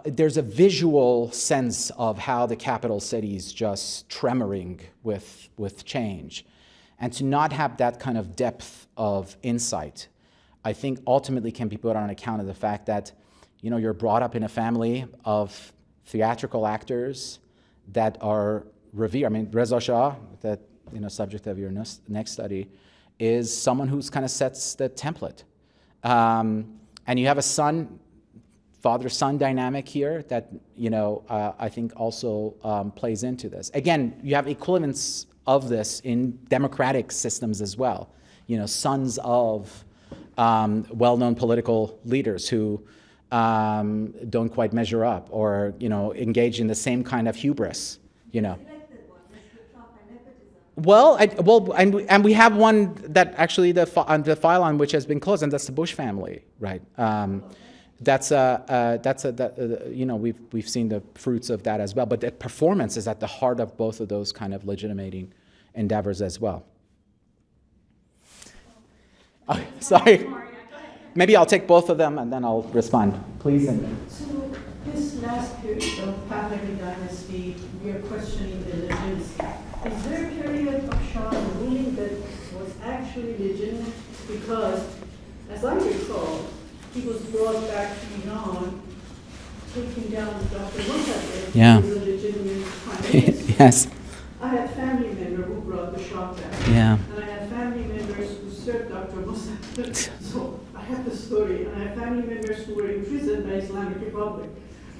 There's a visual sense of how the capital cities just tremoring with change. And to not have that kind of depth of insight, I think ultimately can be put on account of the fact that, you know, you're brought up in a family of theatrical actors that are revered. I mean, Reza Shah, that, you know, subject of your next study, is someone who's kind of sets the template. And you have a father-son dynamic here that, you know, I think also plays into this. Again, you have equivalents of this in democratic systems as well. You know, sons of well-known political leaders who don't quite measure up, or, you know, engage in the same kind of hubris, you know. Well, and we have one that actually the file on which has been closed, and that's the Bush family, right? You know, we've seen the fruits of that as well. But the performance is at the heart of both of those kind of legitimating endeavors as well. Oh, sorry. Maybe I'll take both of them and then I'll respond. Please. So this last period of Pahlavi dynasty, we are questioning the legitimacy. Is there a period of Shah ruling that was actually legitimate? Because, as I recall, he was brought back to Iran, taking down Dr. Mossadegh, Yeah. who was a legitimate prime minister. Yes. I had family members who brought the Shah back. Yeah. And I had family members who served Dr. Mossadegh. So I have the story. And I have family members who were imprisoned by Islamic Republic.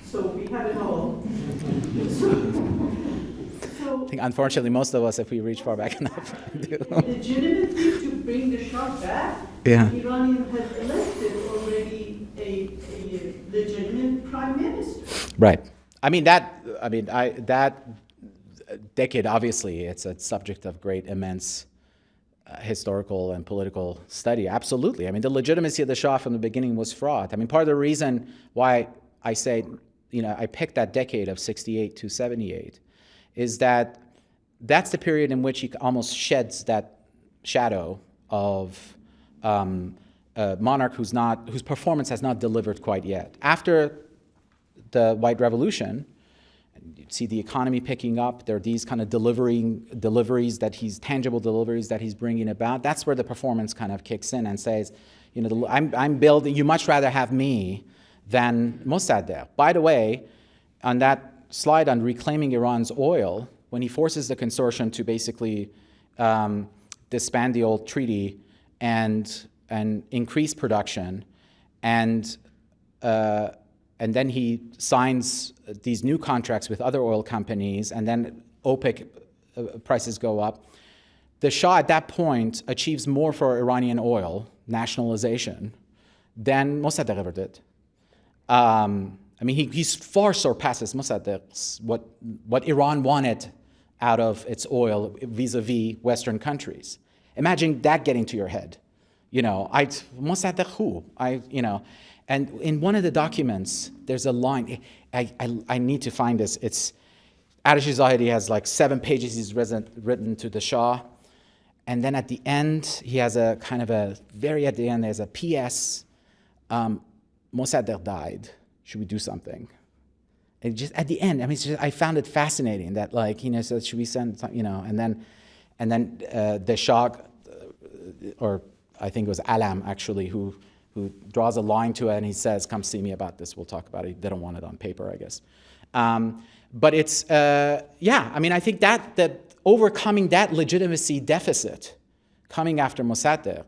So we have it all. I think, unfortunately, most of us, if we reach far back enough, do. Legitimately to bring the Shah back, Yeah. Iranian had elected already a legitimate prime minister. Right. That decade, obviously, it's a subject of great, immense historical and political study. Absolutely. I mean, the legitimacy of the Shah from the beginning was fraught. I mean, part of the reason why I say, you know, I picked that decade of 68 to 78 is that that's the period in which he almost sheds that shadow of a monarch whose performance has not delivered quite yet. After the White Revolution, you see the economy picking up. There are these kind of tangible deliveries that he's bringing about. That's where the performance kind of kicks in and says, you know, I'm building. You much rather have me than Mossadegh. By the way, on that slide on reclaiming Iran's oil, when he forces the consortium to basically disband the old treaty and increase production, and then he signs these new contracts with other oil companies, and then OPEC prices go up. The Shah at that point achieves more for Iranian oil nationalization than Mossadegh ever did. I mean, he's far surpasses Mossadegh's what Iran wanted out of its oil vis-a-vis Western countries. Imagine that getting to your head. You know, Mossadegh who? And in one of the documents, there's a line. I need to find this. It's Adashi Zahedi has like 7 pages he's written to the Shah. And then at the end, he has a kind of very at the end, there's a P.S. Mossadegh died. Should we do something? And just at the end, I mean, I found it fascinating that, like, you know, so should we send, you know, and then the Shah, or I think it was Alam actually, who draws a line to it, and he says, "Come see me about this. We'll talk about it." They don't want it on paper, I guess. But it's, I mean, I think that overcoming that legitimacy deficit, coming after Mossadegh,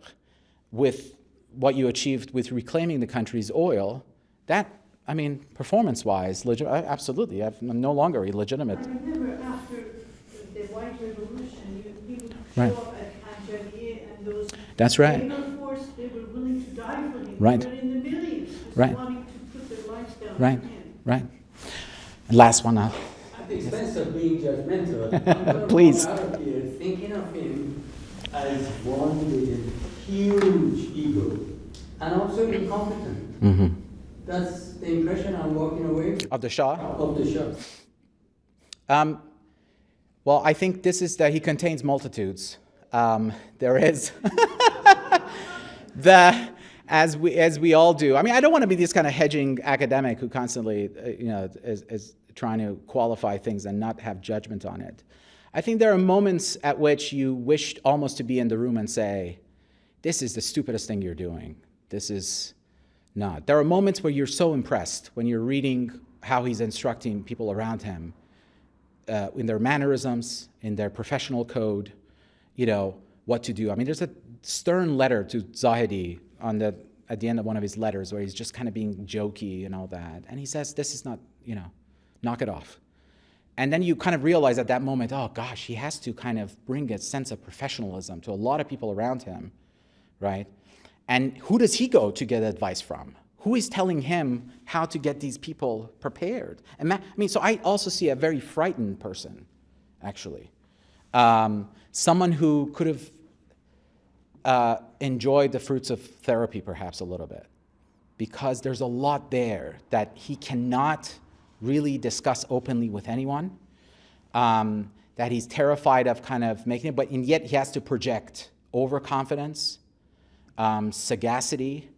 with what you achieved with reclaiming the country's oil, that, I mean, performance-wise, absolutely, I'm no longer illegitimate. I remember after the White Revolution, people Right. show up at Anjalier and those That's right. labor force, they were willing to die for him. Right. They were in the millions, just Right. wanting to put their lives down Right, for him. right. And last one now. At the expense of being judgmental, I'm going to Please. come out of here thinking of him as one with a huge ego and also incompetent. Mm-hmm. That's the impression I'm walking away Of the Shah? of the show. Well, I think this is that he contains multitudes. There is as we all do. I mean, I don't want to be this kind of hedging academic who constantly, is trying to qualify things and not have judgment on it. I think there are moments at which you wished almost to be in the room and say, "This is the stupidest thing you're doing. This is not." There are moments where you're so impressed when you're reading how he's instructing people around him. In their mannerisms, in their professional code, what to do. I mean, there's a stern letter to Zahedi at the end of one of his letters where he's just kind of being jokey and all that. And he says, this is not, knock it off. And then you kind of realize at that moment, oh gosh, he has to kind of bring a sense of professionalism to a lot of people around him, right? And who does he go to get advice from? Who is telling him how to get these people prepared? And so I also see a very frightened person, actually. Someone who could have enjoyed the fruits of therapy perhaps a little bit, because there's a lot there that he cannot really discuss openly with anyone, that he's terrified of kind of making it, and yet he has to project overconfidence, sagacity,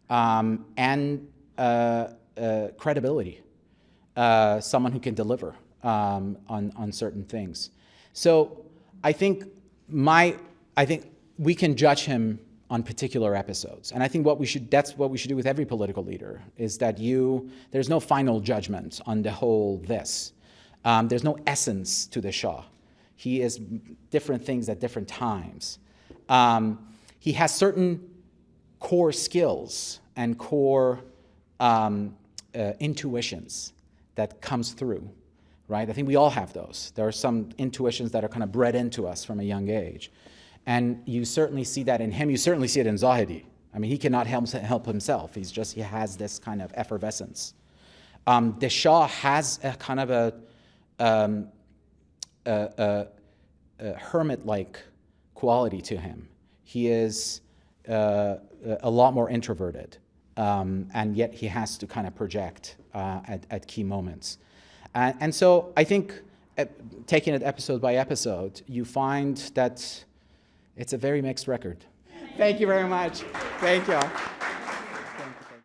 and credibility, someone who can deliver on certain things. So I think we can judge him on particular episodes, and I think that's what we should do with every political leader, is that there's no final judgment on the whole this. There's no essence to the Shah. He is different things at different times. He has certain core skills and core intuitions that comes through, right? I think we all have those. There are some intuitions that are kind of bred into us from a young age. And you certainly see that in him. You certainly see it in Zahedi. I mean, he cannot help himself. He has this kind of effervescence. The Shah has a kind of a hermit-like quality to him. He is a lot more introverted, and yet he has to kind of project at key moments. And so I think, taking it episode by episode, you find that it's a very mixed record. Thank you very much. Thank you all.